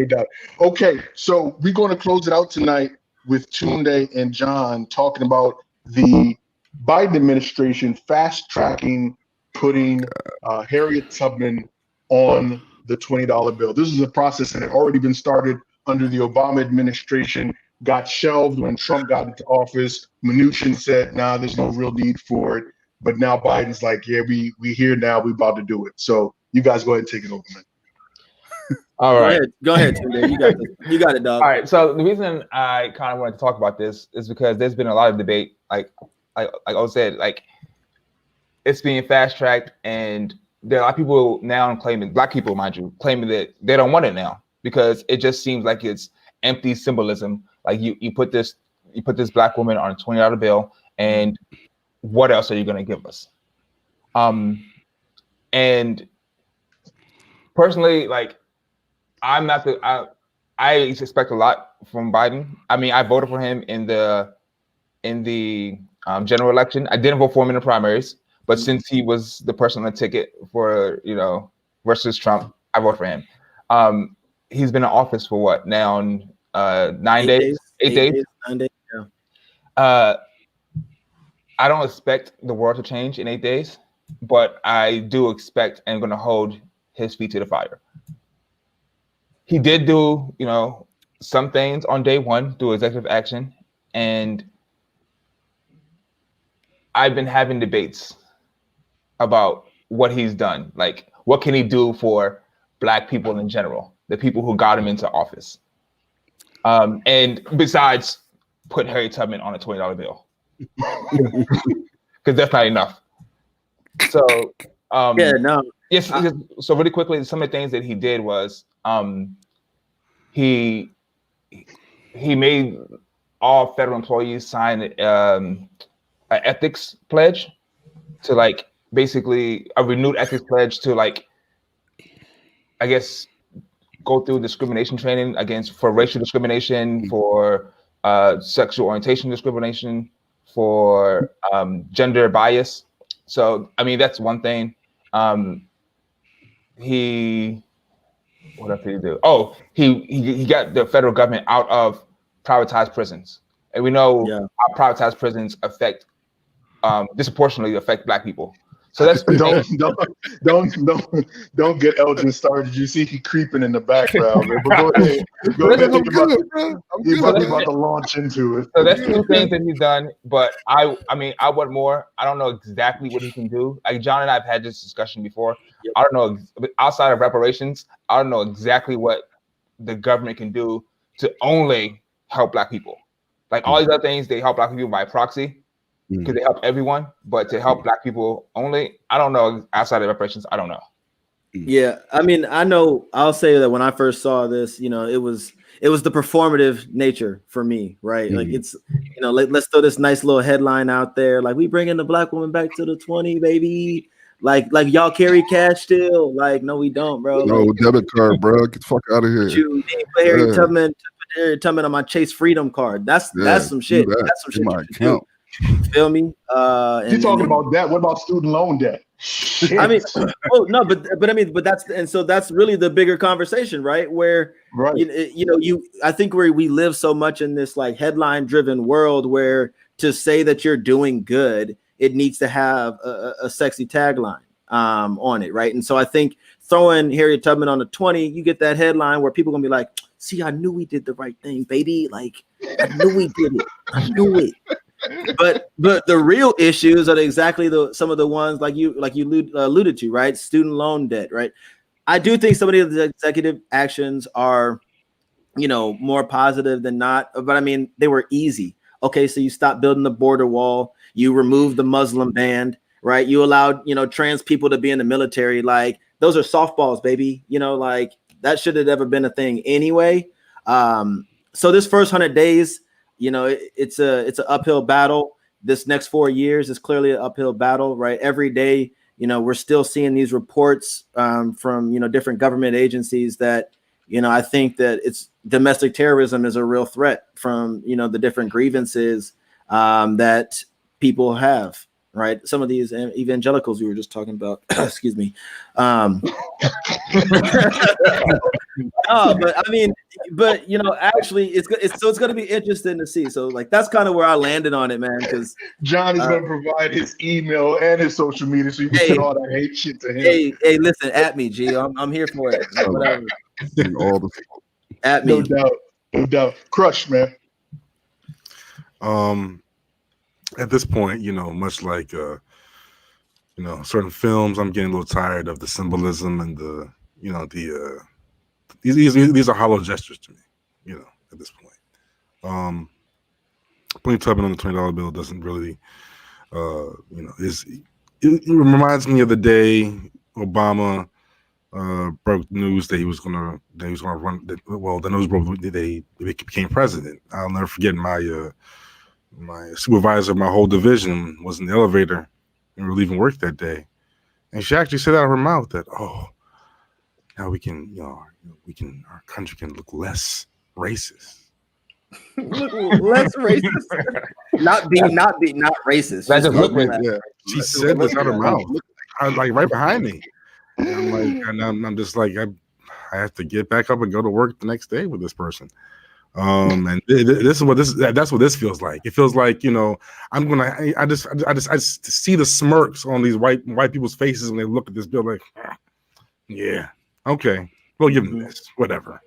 Okay, so we're going to close it out tonight with Tunde and John talking about the Biden administration fast tracking putting Harriet Tubman on the $20 bill. This is a process that had already been started under the Obama administration, got shelved when Trump got into office. Mnuchin said, nah, there's no real need for it. But now Biden's like, yeah, we here now, we about to do it. So you guys go ahead and take it over, man. All right. Go ahead, Tunde. You got it, dog. All right. So the reason I kind of wanted to talk about this is because there's been a lot of debate, like I said, like it's being fast tracked, and there are a lot of people now claiming, black people, mind you, claiming that they don't want it now because it just seems like it's empty symbolism. Like you put this black woman on a $20 bill, and what else are you going to give us? And personally, like I expect a lot from Biden. I mean, I voted for him in the general election. I didn't vote for him in the primaries. But since he was the person on the ticket for, versus Trump, I vote for him. He's been in office for what now? 9 days? 8 days? 9 days, yeah. I don't expect the world to change in 8 days, but I do expect and going to hold his feet to the fire. He did do, some things on day one, do executive action, and I've been having debates about what he's done. Like, what can he do for black people in general, the people who got him into office? And besides put Harriet Tubman on a $20 bill, because that's not enough. So, yes. So really quickly, some of the things that he did was he made all federal employees sign an ethics pledge to basically a renewed ethics pledge to I guess go through discrimination training for racial discrimination, for sexual orientation discrimination, for gender bias. So I mean that's one thing. What else did he do? Oh, he got the federal government out of privatized prisons, and we know how privatized prisons disproportionately affect black people. So that's don't get Elgin started. Did you see he creeping in the background? But go ahead. He's about to launch into it. So that's two things that he's done. But I mean, I want more. I don't know exactly what he can do. Like John and I have had this discussion before. Yep. I don't know outside of reparations. I don't know exactly what the government can do to only help black people. Like all these other things, they help black people by proxy. Because they help everyone, but to help black people only, I don't know. Outside of reparations, I don't know. Yeah, I mean, I know. I'll say that when I first saw this, it was the performative nature for me, right? Like it's, let's throw this nice little headline out there, like we bringing the black woman back to the 20, baby. Like y'all carry cash still? Like no, we don't, bro. No debit card, bro. Get the fuck out of here. You need for Harriet Tubman on my Chase Freedom card. That's some shit. That's some shit. Feel me? You're talking about that. What about student loan debt? Shit. I mean, oh no, but I mean, but that's really the bigger conversation, right? Where I think where we live so much in this like headline driven world where to say that you're doing good, it needs to have a sexy tagline on it, right? And so I think throwing Harriet Tubman on the 20, you get that headline where people are gonna be like, see, I knew we did the right thing, baby. Like, I knew we did it. I knew it. But the real issues are exactly some of the ones like you alluded to, right? Student loan debt, right? I do think some of the executive actions are, more positive than not. But I mean, they were easy. Okay, so you stopped building the border wall. You removed the Muslim ban, right? You allowed, trans people to be in the military. Like, those are softballs, baby. Like that should have never been a thing anyway. So this first 100 days, it's an uphill battle. This next 4 years is clearly an uphill battle, right? Every day, we're still seeing these reports from, different government agencies that, I think that it's domestic terrorism is a real threat from, the different grievances that people have, right? Some of these evangelicals we were just talking about, excuse me. But I mean, actually it's going to be interesting to see. So like, that's kind of where I landed on it, man. Because John is going to provide his email and his social media so you can send all that hate shit to him. Hey, listen, at me, G. I'm here for it. Whatever. At me. No doubt. Crush, man. At this point, much like certain films, I'm getting a little tired of the symbolism and these are hollow gestures to me, at this point. Putting Tubman on the $20 bill doesn't really, it reminds me of the day Obama broke news that he was gonna run. The news broke that he became president. I'll never forget my supervisor, my whole division was in the elevator and we were leaving work that day, and she actually said out of her mouth that, now we can, our country can look less racist. Less racist. not racist. That just look racist. Yeah. She said this out of her mouth. I was like right behind me. And I'm just like, I have to get back up and go to work the next day with this person. And that's what this feels like. It feels like, I just see the smirks on these white people's faces when they look at this bill, like, yeah, okay, we'll give them this, whatever.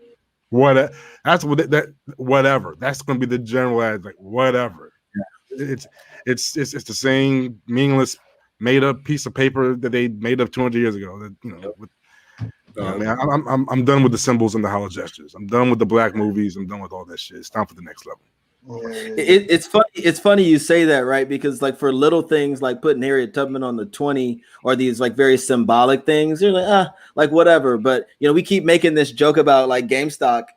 That's whatever. That's going to be the general ad, like whatever. Yeah. It's the same meaningless made up piece of paper that they made up 200 years ago. I'm done with the symbols and the hollow gestures. I'm done with the black movies. I'm done with all that shit. It's time for the next level. It's funny. It's funny you say that, right? Because like for little things like putting Harriet Tubman on the 20 or these like very symbolic things, you're like, like whatever. But we keep making this joke about like GameStop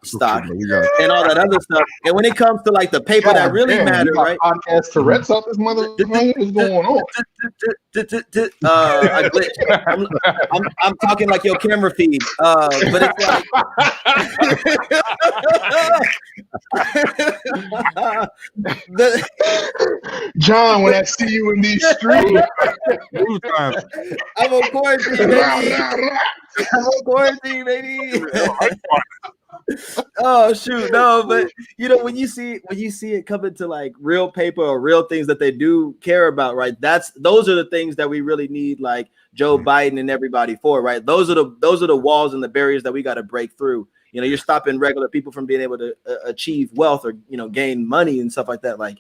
stock and all that other stuff. And when it comes to like the paper that really matters, right? Podcast Tourette's off this motherfucker. What's going on? I glitched. I'm talking like your camera feed. But it's like John, when I see you in these streets, I'm on quarantine, baby. I'm on quarantine, baby. Oh shoot, no, but when you see it coming to like real paper or real things that they do care about, right? Those are the things that we really need, like Joe Biden and everybody for, right? Those are the walls and the barriers that we got to break through. You're stopping regular people from being able to achieve wealth or gain money and stuff like that. Like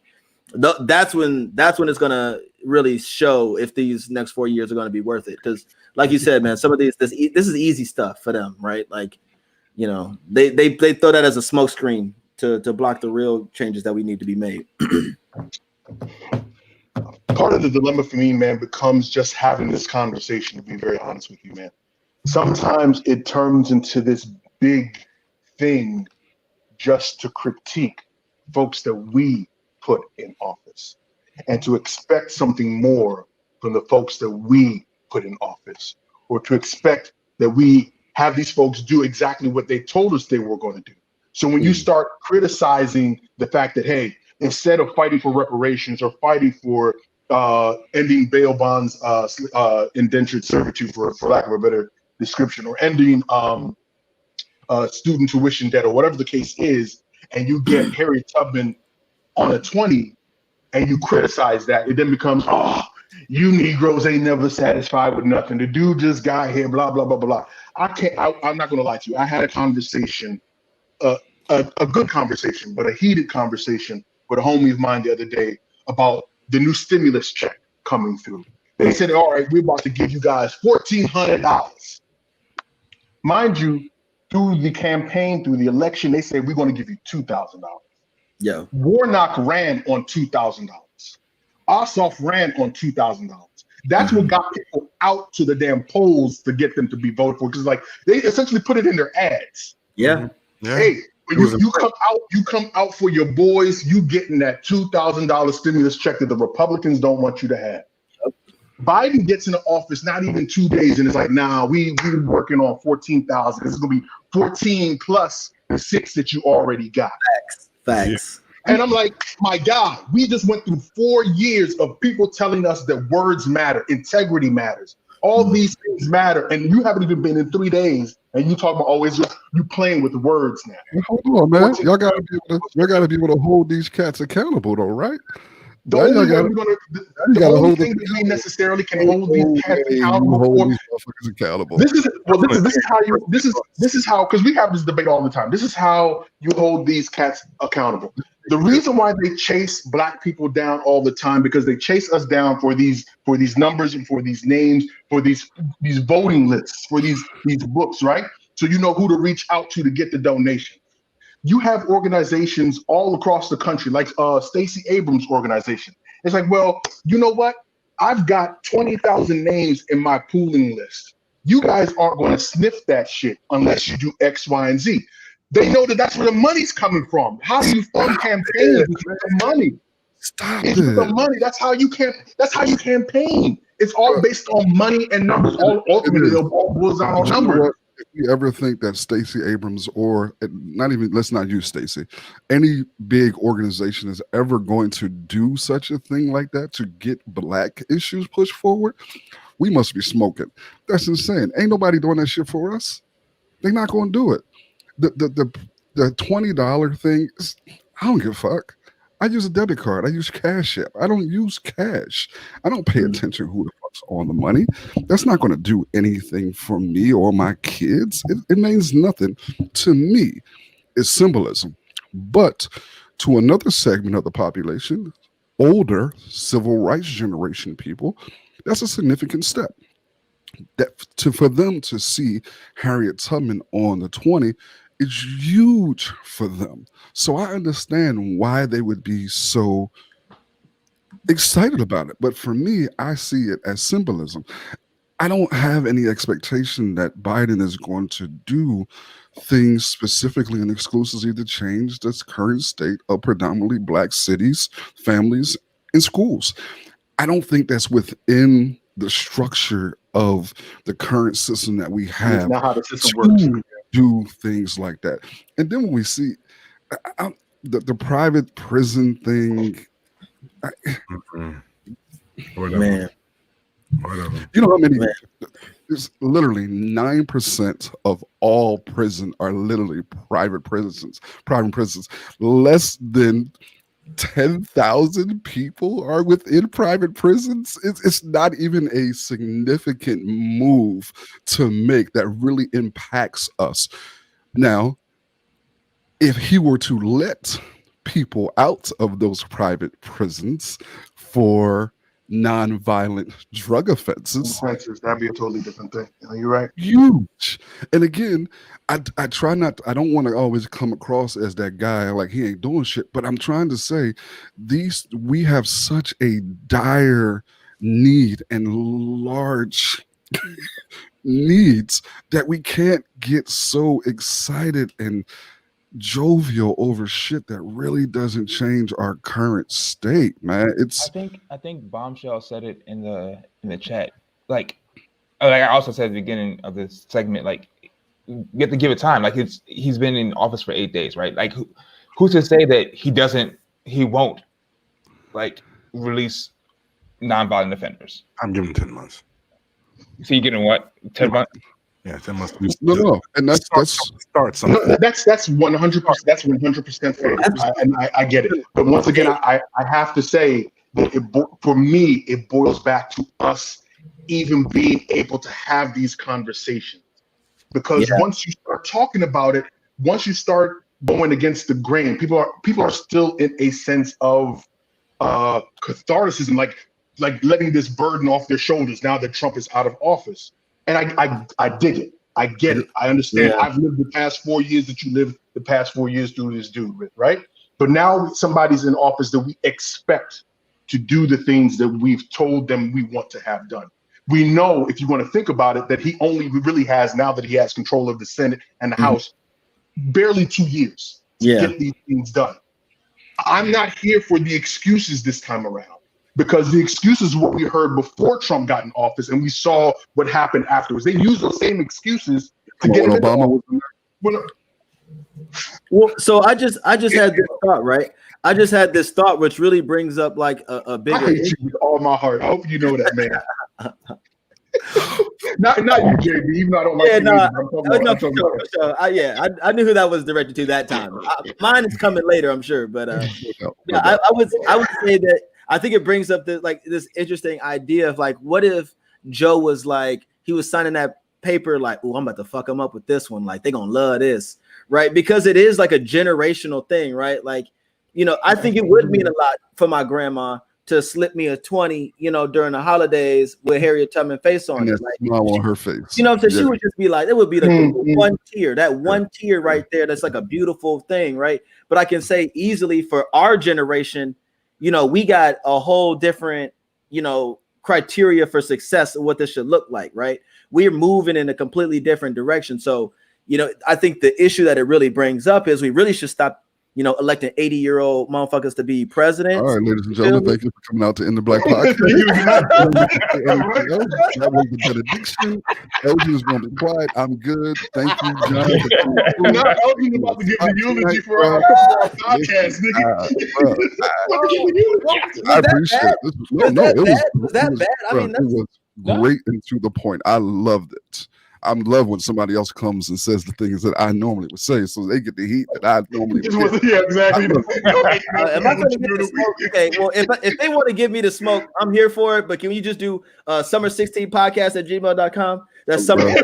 that's when it's gonna really show if these next 4 years are gonna be worth it. Because like you said, man, some of this is easy stuff for them, right? Like they throw that as a smokescreen to block the real changes that we need to be made. Part of the dilemma for me, man, becomes just having this conversation, to be very honest with you, man. Sometimes it turns into this big thing just to critique folks that we put in office and to expect something more from the folks that we put in office, or to expect that we have these folks do exactly what they told us they were going to do. So when you start criticizing the fact that, hey, instead of fighting for reparations or fighting for ending bail bonds, indentured servitude, for lack of a better description, or ending student tuition debt, or whatever the case is, and you get Harriet Tubman on a 20 and you criticize that, it then becomes, oh, you Negroes ain't never satisfied with nothing. The dude just got here, blah, blah, blah, blah. I'm not going to lie to you. I had a conversation, a good conversation, but a heated conversation with a homie of mine the other day about the new stimulus check coming through. They said, all right, we're about to give you guys $1,400. Mind you, through the campaign, through the election, they said, we're going to give you $2,000. Yeah. Warnock ran on $2,000. Ossoff ran on $2,000. That's what got people out to the damn polls to get them to be voted for. Because like they essentially put it in their ads. Yeah. Hey, when you come out for your boys, you getting that $2,000 stimulus check that the Republicans don't want you to have. Biden gets into office not even 2 days, and it's like, nah, we're working on 14,000. This is gonna be 14 plus the 6 that you already got. Facts. And I'm like, my God, we just went through 4 years of people telling us that words matter, integrity matters, all these things matter, and you haven't even been in 3 days, and you talk about always you playing with words now. Hold on, man. Y'all gotta be able to hold these cats accountable, though, right? The only thing that we necessarily can hold these cats accountable for. This is how, because we have this debate all the time. This is how you hold these cats accountable. The reason why they chase black people down all the time, because they chase us down for these numbers and for these names, for these voting lists, for these books, right? So you know who to reach out to get the donation. You have organizations all across the country, like Stacey Abrams' organization. It's like, well, you know what? I've got 20,000 names in my pooling list. You guys aren't going to sniff that shit unless you do X, Y, and Z. They know that that's where the money's coming from. How do you fund campaigns with the money? It's with the money. That's how you campaign. It's all based on money and numbers. Ultimately, it all boils down on numbers. If you ever think that Stacey Abrams, or let's not use Stacey, any big organization is ever going to do such a thing like that to get black issues pushed forward, we must be smoking. That's insane. Ain't nobody doing that shit for us. They're not going to do it. The $20 thing, I don't give a fuck. I use a debit card. I use Cash App. I don't use cash. I don't pay attention to who the fuck's on the money. That's not going to do anything for me or my kids. It means nothing to me. It's symbolism. But to another segment of the population, older civil rights generation people, that's a significant step. For them to see Harriet Tubman on the 20 is huge for them. So I understand why they would be so excited about it. But for me, I see it as symbolism. I don't have any expectation that Biden is going to do things specifically and exclusively to change this current state of predominantly black cities, families, and schools. I don't think that's within the structure of the current system that we have. It's not how the system works. Do things like that. And then when we see the private prison thing, man. Whatever. You know how many? There's literally 9% of all prison are literally private prisons. Less than 10,000 people are within private prisons. It's not even a significant move to make that really impacts us. Now, if he were to let people out of those private prisons for non-violent drug offenses, that'd be a totally different thing. You're right. Huge. And again, I don't want to always come across as that guy like he ain't doing shit, but I'm trying to say we have such a dire need and large needs that we can't get so excited and jovial over shit that really doesn't change our current state, man. I think Bombshell said it in the chat. Like I also said at the beginning of this segment, like you have to give it time. Like he's been in office for 8 days, right? Like who's to say that he won't like release non-violent offenders? I'm giving 10 months. So you're getting what? 10 months? Yeah, 10 months. No, and that's start something. No, that's 100%. That's 100% fair, and I get it. But once again, I have to say that for me, it boils back to us even being able to have these conversations. Because once you start talking about it, once you start going against the grain, people are still in a sense of catharticism, like letting this burden off their shoulders now that Trump is out of office. And I dig it. I get it. I understand. Yeah. I've lived the past 4 years that you lived the past 4 years through this dude with, right? But now somebody's in office that we expect to do the things that we've told them we want to have done. We know, if you want to think about it, that he only really has, now that he has control of the Senate and the House, barely 2 years to get these things done. I'm not here for the excuses this time around, because the excuses are what we heard before Trump got in office, and we saw what happened afterwards. They used those same excuses to get him Obama. Well, so I just had this thought, right? I just had this thought, which really brings up like a bigger. I hate you with all my heart. I hope you know that, man. not you, JB. Even though I don't like I knew who that was directed to that time. Mine is coming later, I'm sure, but I would say that I think it brings up this interesting idea of like, what if Joe was like, he was signing that paper like, oh, I'm about to fuck him up with this one. Like, they gonna love this, right? Because it is like a generational thing, right? Like, you know, I think it would mean a lot for my grandma to slip me a 20, you know, during the holidays with Harriet Tubman face on it. Like, smile on her face. You know, so she would just be like, it would be like one tear, that one tear right there. That's like a beautiful thing, right? But I can say easily for our generation, you know, we got a whole different, you know, criteria for success of what this should look like, right? We're moving in a completely different direction. So, you know, I think the issue that it really brings up is we really should stop, you know, electing 80-year-old motherfuckers to be president. All right, ladies and gentlemen, thank you for coming out to End the Black Podcast. That was the benediction. Elgin is going to be quiet. I'm good. Thank you, John. Not Elgin about to give the eulogy for our podcast, nigga. I appreciate it. Was that bad? I mean, it was great and to the point. I loved it. I love when somebody else comes and says the things that I normally would say, so they get the heat that I normally would get. Yeah, exactly. Am I going to get the smoke? Okay, well, if they want to give me the smoke, I'm here for it. But can you just do summer16podcast@gmail.com? That's summer.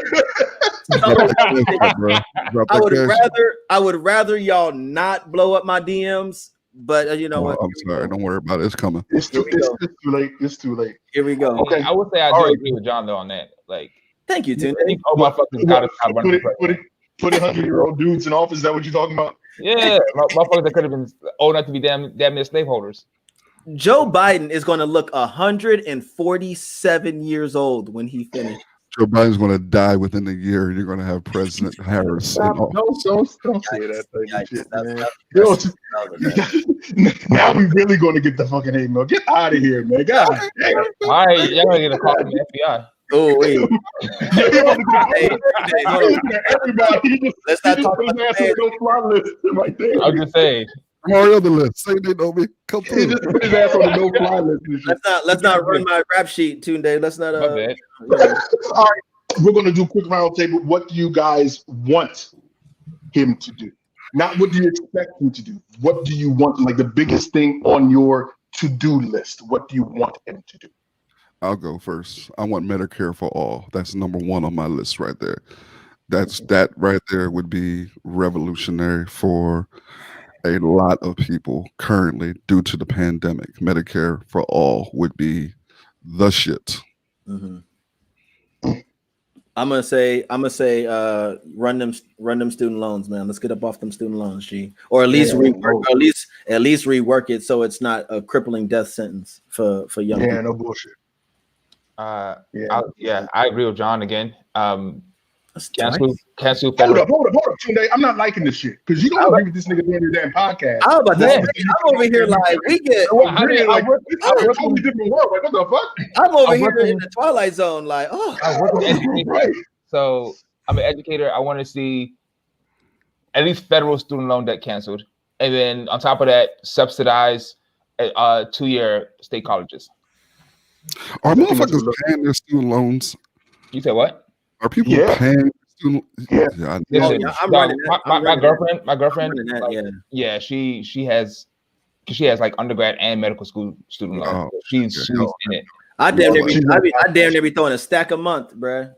I would rather y'all not blow up my DMs. But you know what? I'm sorry. Don't worry about it. It's coming. It's too late. It's too late. Here we go. Okay, I would say I do agree with John though on that. Like, thank you, Tunde. Oh, motherfuckers gotta stop running. Put 100-year-old dudes in office. Is that what you're talking about? Yeah, motherfuckers that could have been old enough to be damn near slaveholders. Joe Biden is going to look 147 years old when he finishes. Joe Biden's going to die within a year, and you're going to have President Harris. Don't say that shit, man. Now we're really going to get the fucking hate mail. Get out of here, man. God damn. All right, y'all going to get a call from the FBI. Oh, wait. Everybody, let's not talk about the no-fly list right there. I'm just saying. Mario the list. Say they know me. Come through. He just put his ass on the no-fly list. Let's not run my rap sheet, Tunde. Let's not. All right, we're gonna do a quick round table. What do you guys want him to do? Not what do you expect him to do. What do you want? Like the biggest thing on your to-do list. What do you want him to do? I'll go first. I want Medicare for all. That's number one on my list right there. That right there would be revolutionary for a lot of people currently due to the pandemic. Medicare for all would be the shit. Mm-hmm. I'm gonna say run them student loans, man. Let's get up off them student loans, G. Or at least rework it so it's not a crippling death sentence for young people. Yeah, no bullshit. I agree with John again. Cancel Hold up, Tunde. I'm not liking this shit because you don't agree with this nigga doing his damam podcast. I'm over here like we get. It's totally different world. Like what the fuck? I'm over here in the Twilight Zone, like right. So I'm an educator. I want to see at least federal student loan debt canceled, and then on top of that, subsidize 2-year state colleges. Are motherfuckers paying their student loans? You said what? Are people paying student? Yeah. Listen, I'm running that. My girlfriend. That, like, yeah, she has like undergrad and medical school student loans. Oh, she's in it. I damn near be throwing a stack a month, bruh.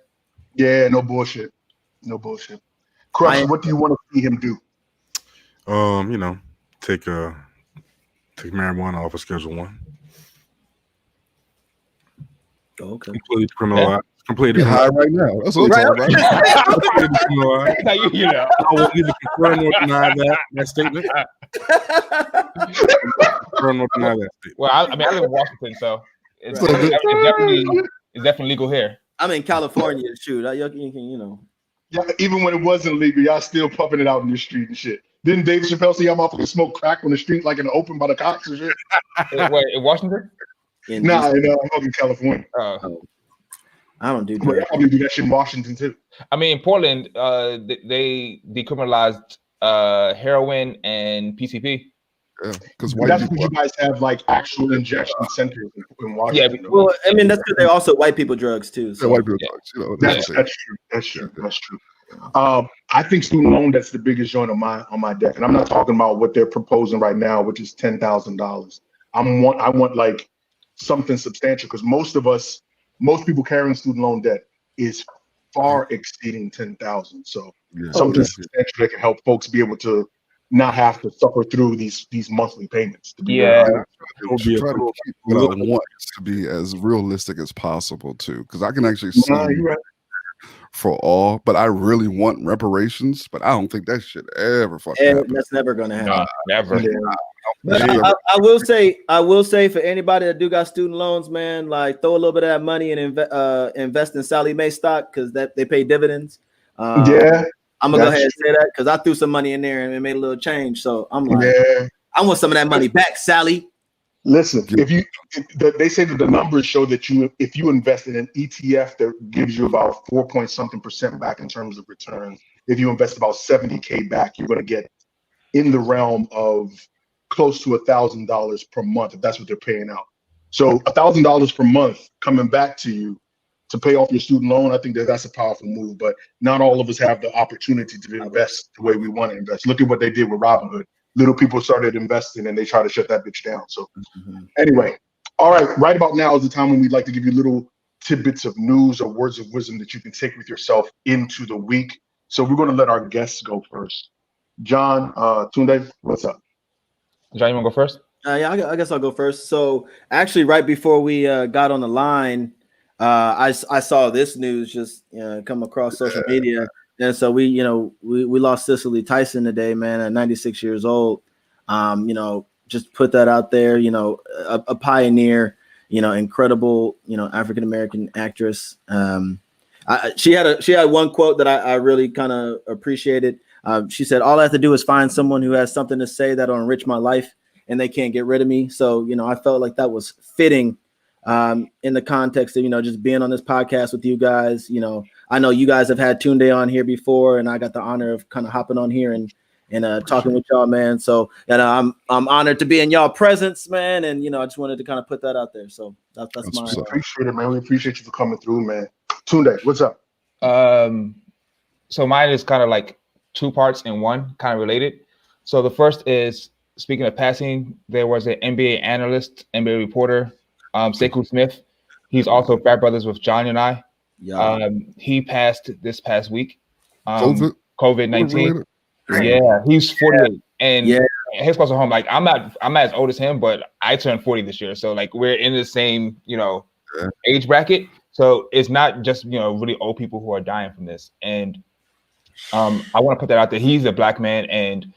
Yeah, no bullshit. No bullshit. Crush, what do you want to see him do? You know, take marijuana off of Schedule 1. Okay. Completely criminalized. Completely high right now. That's what we're talking about. You know. I will either confirm or deny that statement. Confirm or deny that statement. Well, I mean, I live in Washington, so it's definitely legal here. I'm in California. Shoot, you know. Yeah, even when it wasn't legal, y'all still pumping it out in the street and shit. Didn't Dave Chappelle say y'all motherfuckers smoke crack on the street like in the open by the cops and shit? Wait, in Washington? Nah, I'm in California. I don't do drugs. I probably do that shit in Washington too. I mean, in Portland, they decriminalized heroin and PCP. Yeah, because that's because you guys have like actual injection centers in Washington. Yeah, well, I mean that's because they're also white people drugs too. So. Yeah, white people drugs. You know, that's true. That's true. I think student loan that's the biggest joint on my deck, and I'm not talking about what they're proposing right now, which is $10,000. I want like something substantial because most people carrying student loan debt is far exceeding 10,000. So something substantial that can help folks be able to not have to suffer through these monthly payments. Try to keep what I want to be as realistic as possible too, because I can actually see for all, but I really want reparations, but I don't think that shit ever fucking happen. That's never gonna happen. No, never. Yeah. I will say for anybody that do got student loans, man, like throw a little bit of that money and invest in Sally Mae stock because they pay dividends. I'm gonna go ahead and say that because I threw some money in there and it made a little change. So I'm like, I want some of that money back, Sally. Listen, they say that the numbers show that if you invest in an ETF that gives you about 4% back in terms of returns, if you invest about $70K back, you're going to get in the realm of close to $1,000 per month if that's what they're paying out. So $1,000 per month coming back to you to pay off your student loan, I think that's a powerful move. But not all of us have the opportunity to invest the way we want to invest. Look at what they did with Robinhood. Little people started investing and they try to shut that bitch down. So anyway, all right about now is the time when we'd like to give you little tidbits of news or words of wisdom that you can take with yourself into the week. So we're going to let our guests go first. John, Tunde, what's up? John, you want to go first? Yeah, I guess I'll go first. So actually, right before we got on the line, I saw this news just come across social media. And so we lost Cicely Tyson today, man, at 96 years old. Just put that out there, a pioneer, incredible, African-American actress. She had one quote that I really kind of appreciated. She said, all I have to do is find someone who has something to say that'll enrich my life and they can't get rid of me. So, I felt like that was fitting in the context of, just being on this podcast with you guys. I know you guys have had Tunde on here before, and I got the honor of kind of hopping on here and talking with y'all, man. So, and I'm honored to be in y'all presence, man. And, I just wanted to kind of put that out there. So that's my appreciate it, man. We appreciate you for coming through, man. Tunde, what's up? So mine is kind of like two parts in one, kind of related. So the first is, speaking of passing, there was an NBA analyst, NBA reporter, Sekou Smith. He's also frat brothers with John and I. Yeah. He passed this past week. COVID-19. Yeah, he's 48. And his close to home. Like I'm not as old as him, but I turned 40 this year. So like we're in the same, age bracket. So it's not just really old people who are dying from this. And I want to put that out there. He's a Black man, and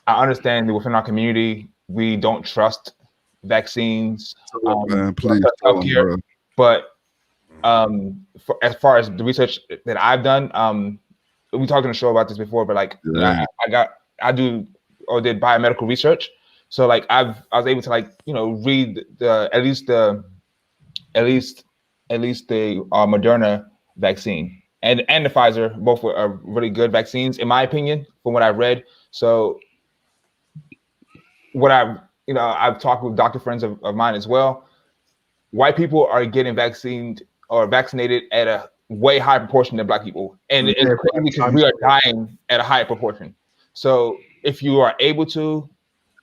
I understand that within our community we don't trust vaccines. Please, but as far as the research that I've done, we talked on the show about this before, but like I did biomedical research. So like I was able to read at least the Moderna vaccine. and the Pfizer, both are really good vaccines, in my opinion, from what I've read. So what I've talked with doctor friends of mine as well. White people are getting vaccinated at a way higher proportion than Black people. And it's crazy because we are dying at a higher proportion. So if you are able to,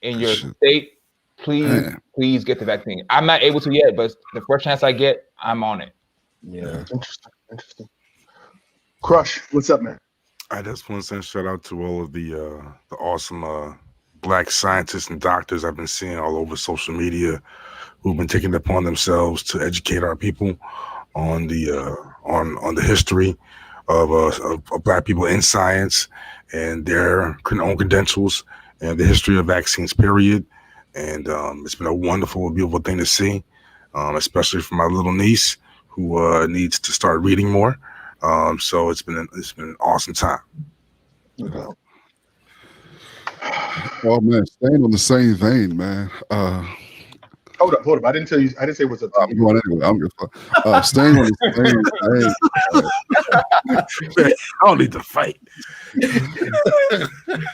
in your state, please get the vaccine. I'm not able to yet, but the first chance I get, I'm on it. Yeah. Interesting. Crush, what's up, man? I just want to send a shout out to all of the awesome Black scientists and doctors I've been seeing all over social media who've been taking it upon themselves to educate our people on the history of Black people in science and their own credentials and the history of vaccines, period. And it's been a wonderful, beautiful thing to see, especially for my little niece who needs to start reading more. So it's been an awesome time. Okay. Oh man, staying on the same vein, man. Hold up. I didn't say what's up. I'm going anyway. I'm just staying on the same vein. I don't need to fight.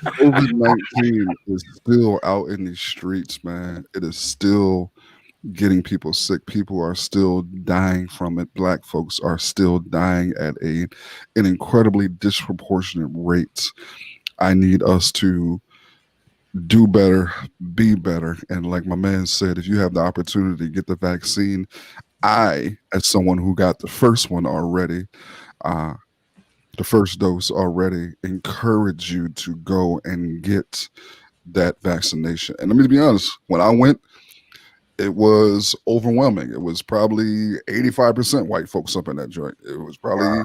COVID-19 is still out in these streets, man. It is still getting people sick. People are still dying from it. Black folks are still dying at an incredibly disproportionate rate. I need us to do better, be better. And like my man said, if you have the opportunity to get the vaccine, I, as someone who got the first one already, the first dose already, encourage you to go and get that vaccination. And let me be honest, when I went, it was overwhelming. It was probably 85% white folks up in that joint. It was probably,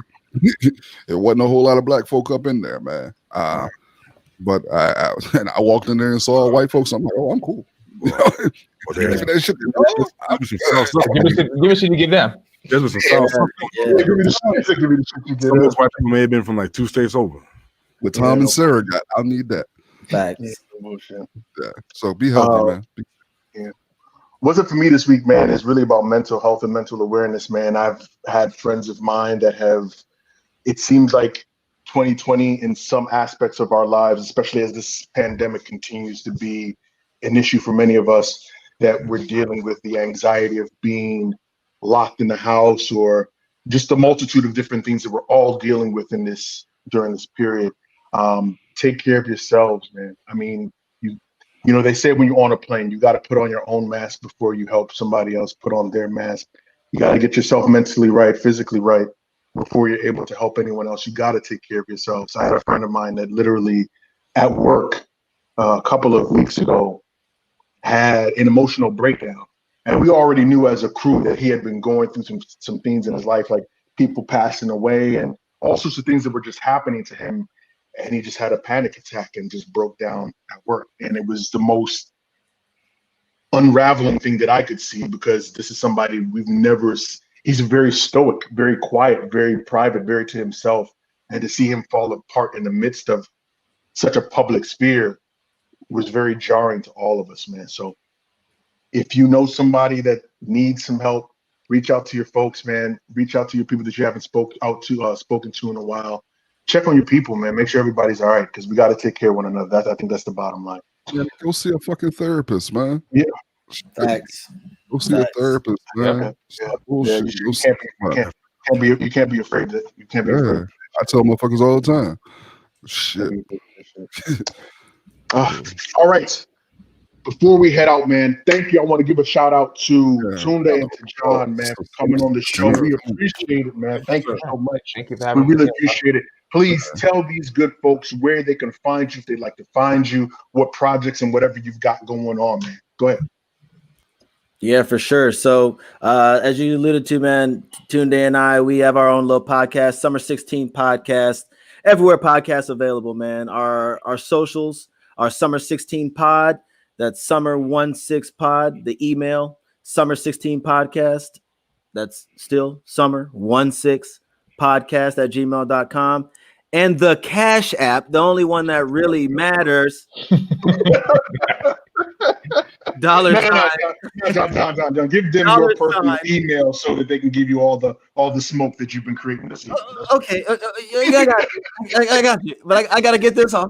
it wasn't a whole lot of Black folk up in there, man. But I walked in there and saw white folks. I'm like, oh, I'm cool. Give me shit to give them. Give me the shit. Some of those white people may have been from like 2 states over. What Tom and Sarah got, I need that. Facts. Yeah. So be healthy, man. Yeah. What's it for me this week, man, is really about mental health and mental awareness, man. I've had friends of mine that have, it seems like 2020 in some aspects of our lives, especially as this pandemic continues to be an issue for many of us, that we're dealing with the anxiety of being locked in the house, or just a multitude of different things that we're all dealing with during this period. Take care of yourselves, man. I mean, you know, they say when you're on a plane, you got to put on your own mask before you help somebody else put on their mask. You got to get yourself mentally right, physically right, before you're able to help anyone else. You got to take care of yourselves. I had a friend of mine that literally at work a couple of weeks ago had an emotional breakdown. And we already knew as a crew that he had been going through some things in his life, like people passing away and all sorts of things that were just happening to him. And he just had a panic attack and just broke down at work. And it was the most unraveling thing that I could see, because this is somebody he's very stoic, very quiet, very private, very to himself. And to see him fall apart in the midst of such a public sphere was very jarring to all of us, man. So if you know somebody that needs some help, reach out to your folks, man. Reach out to your people that you haven't spoken to in a while. Check on your people, man. Make sure everybody's all right, because we got to take care of one another. I think that's the bottom line. Yeah, go see a fucking therapist, man. Yeah. Facts. Go see a therapist, man. Yeah. You can't be afraid that you can't be afraid. I tell motherfuckers all the time. Shit. All right. Before we head out, man, thank you. I want to give a shout out to Tunde and to John, man, for coming on the show. We appreciate it, man. Thank you so much. Thank you for having me. We really appreciate it. Please tell these good folks where they can find you, if they'd like to find you, what projects and whatever you've got going on, man. Go ahead. Yeah, for sure. So as you alluded to, man, Tunde and we have our own little podcast, Summer 16 podcast, everywhere podcasts available, man. Our socials are Summer 16 pod. That's Summer 16 pod. The email, Summer 16 podcast. That's still Summer 16 podcast at gmail.com. And the Cash App, the only one that really matters, Dollar No, sign. John. Give them Dollar your personal sign. email so that they can give you all the smoke that you've been creating this evening. Okay, I got you, but I gotta get this off.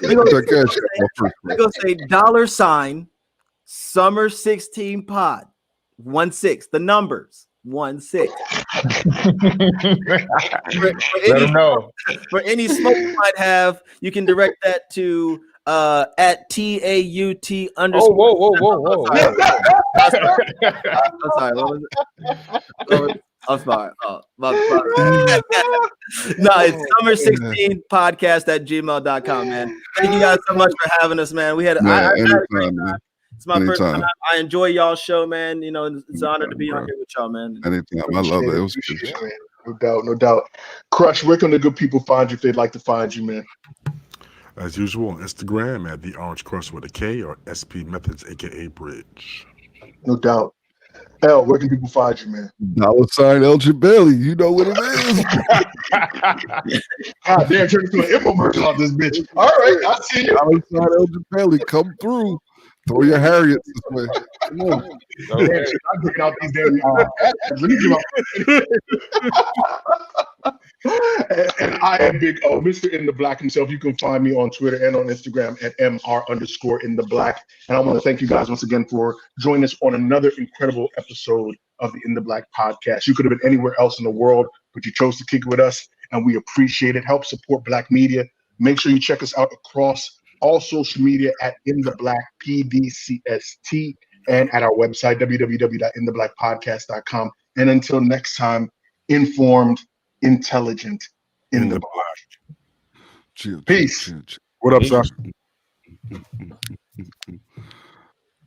We're gonna say dollar sign summer 16 pod 16. The numbers 16. Let them know. For any smoke you might have, you can direct that to at TAUT underscore. Whoa. I'm sorry. What was it? I'm sorry. No, it's summer 16 podcast at gmail.com, man. Thank you guys so much for having us, man. I had a great time. It's my first time. I enjoy y'all's show, man. You know, it's an honor to be on here with y'all, man. Anytime. I love it. It was good. No doubt. Crush, where can the good people find you if they'd like to find you, man? As usual, on Instagram at the Orange Crush with a K or SP Methods, aka Bridge. No doubt. L, where can people find you, man? $ Elgin Bailey. You know what it is. God damn, turn into an infomercial on this bitch. All right, I see you. $ Elgin Bailey. Come through. Throw your Harriet this way. Come on. Okay. I'm picking out these damn And I am Big O, Mr. In the Black himself. You can find me on Twitter and on Instagram at MR_InTheBlack. And I want to thank you guys once again for joining us on another incredible episode of the In the Black podcast. You could have been anywhere else in the world, but you chose to kick it with us, and we appreciate it. Help support Black media. Make sure you check us out across all social media at In the Black PDCST and at our website, www.intheblackpodcast.com. And until next time, informed, intelligent, in the Black. Chill, Peace. chill. What up, son?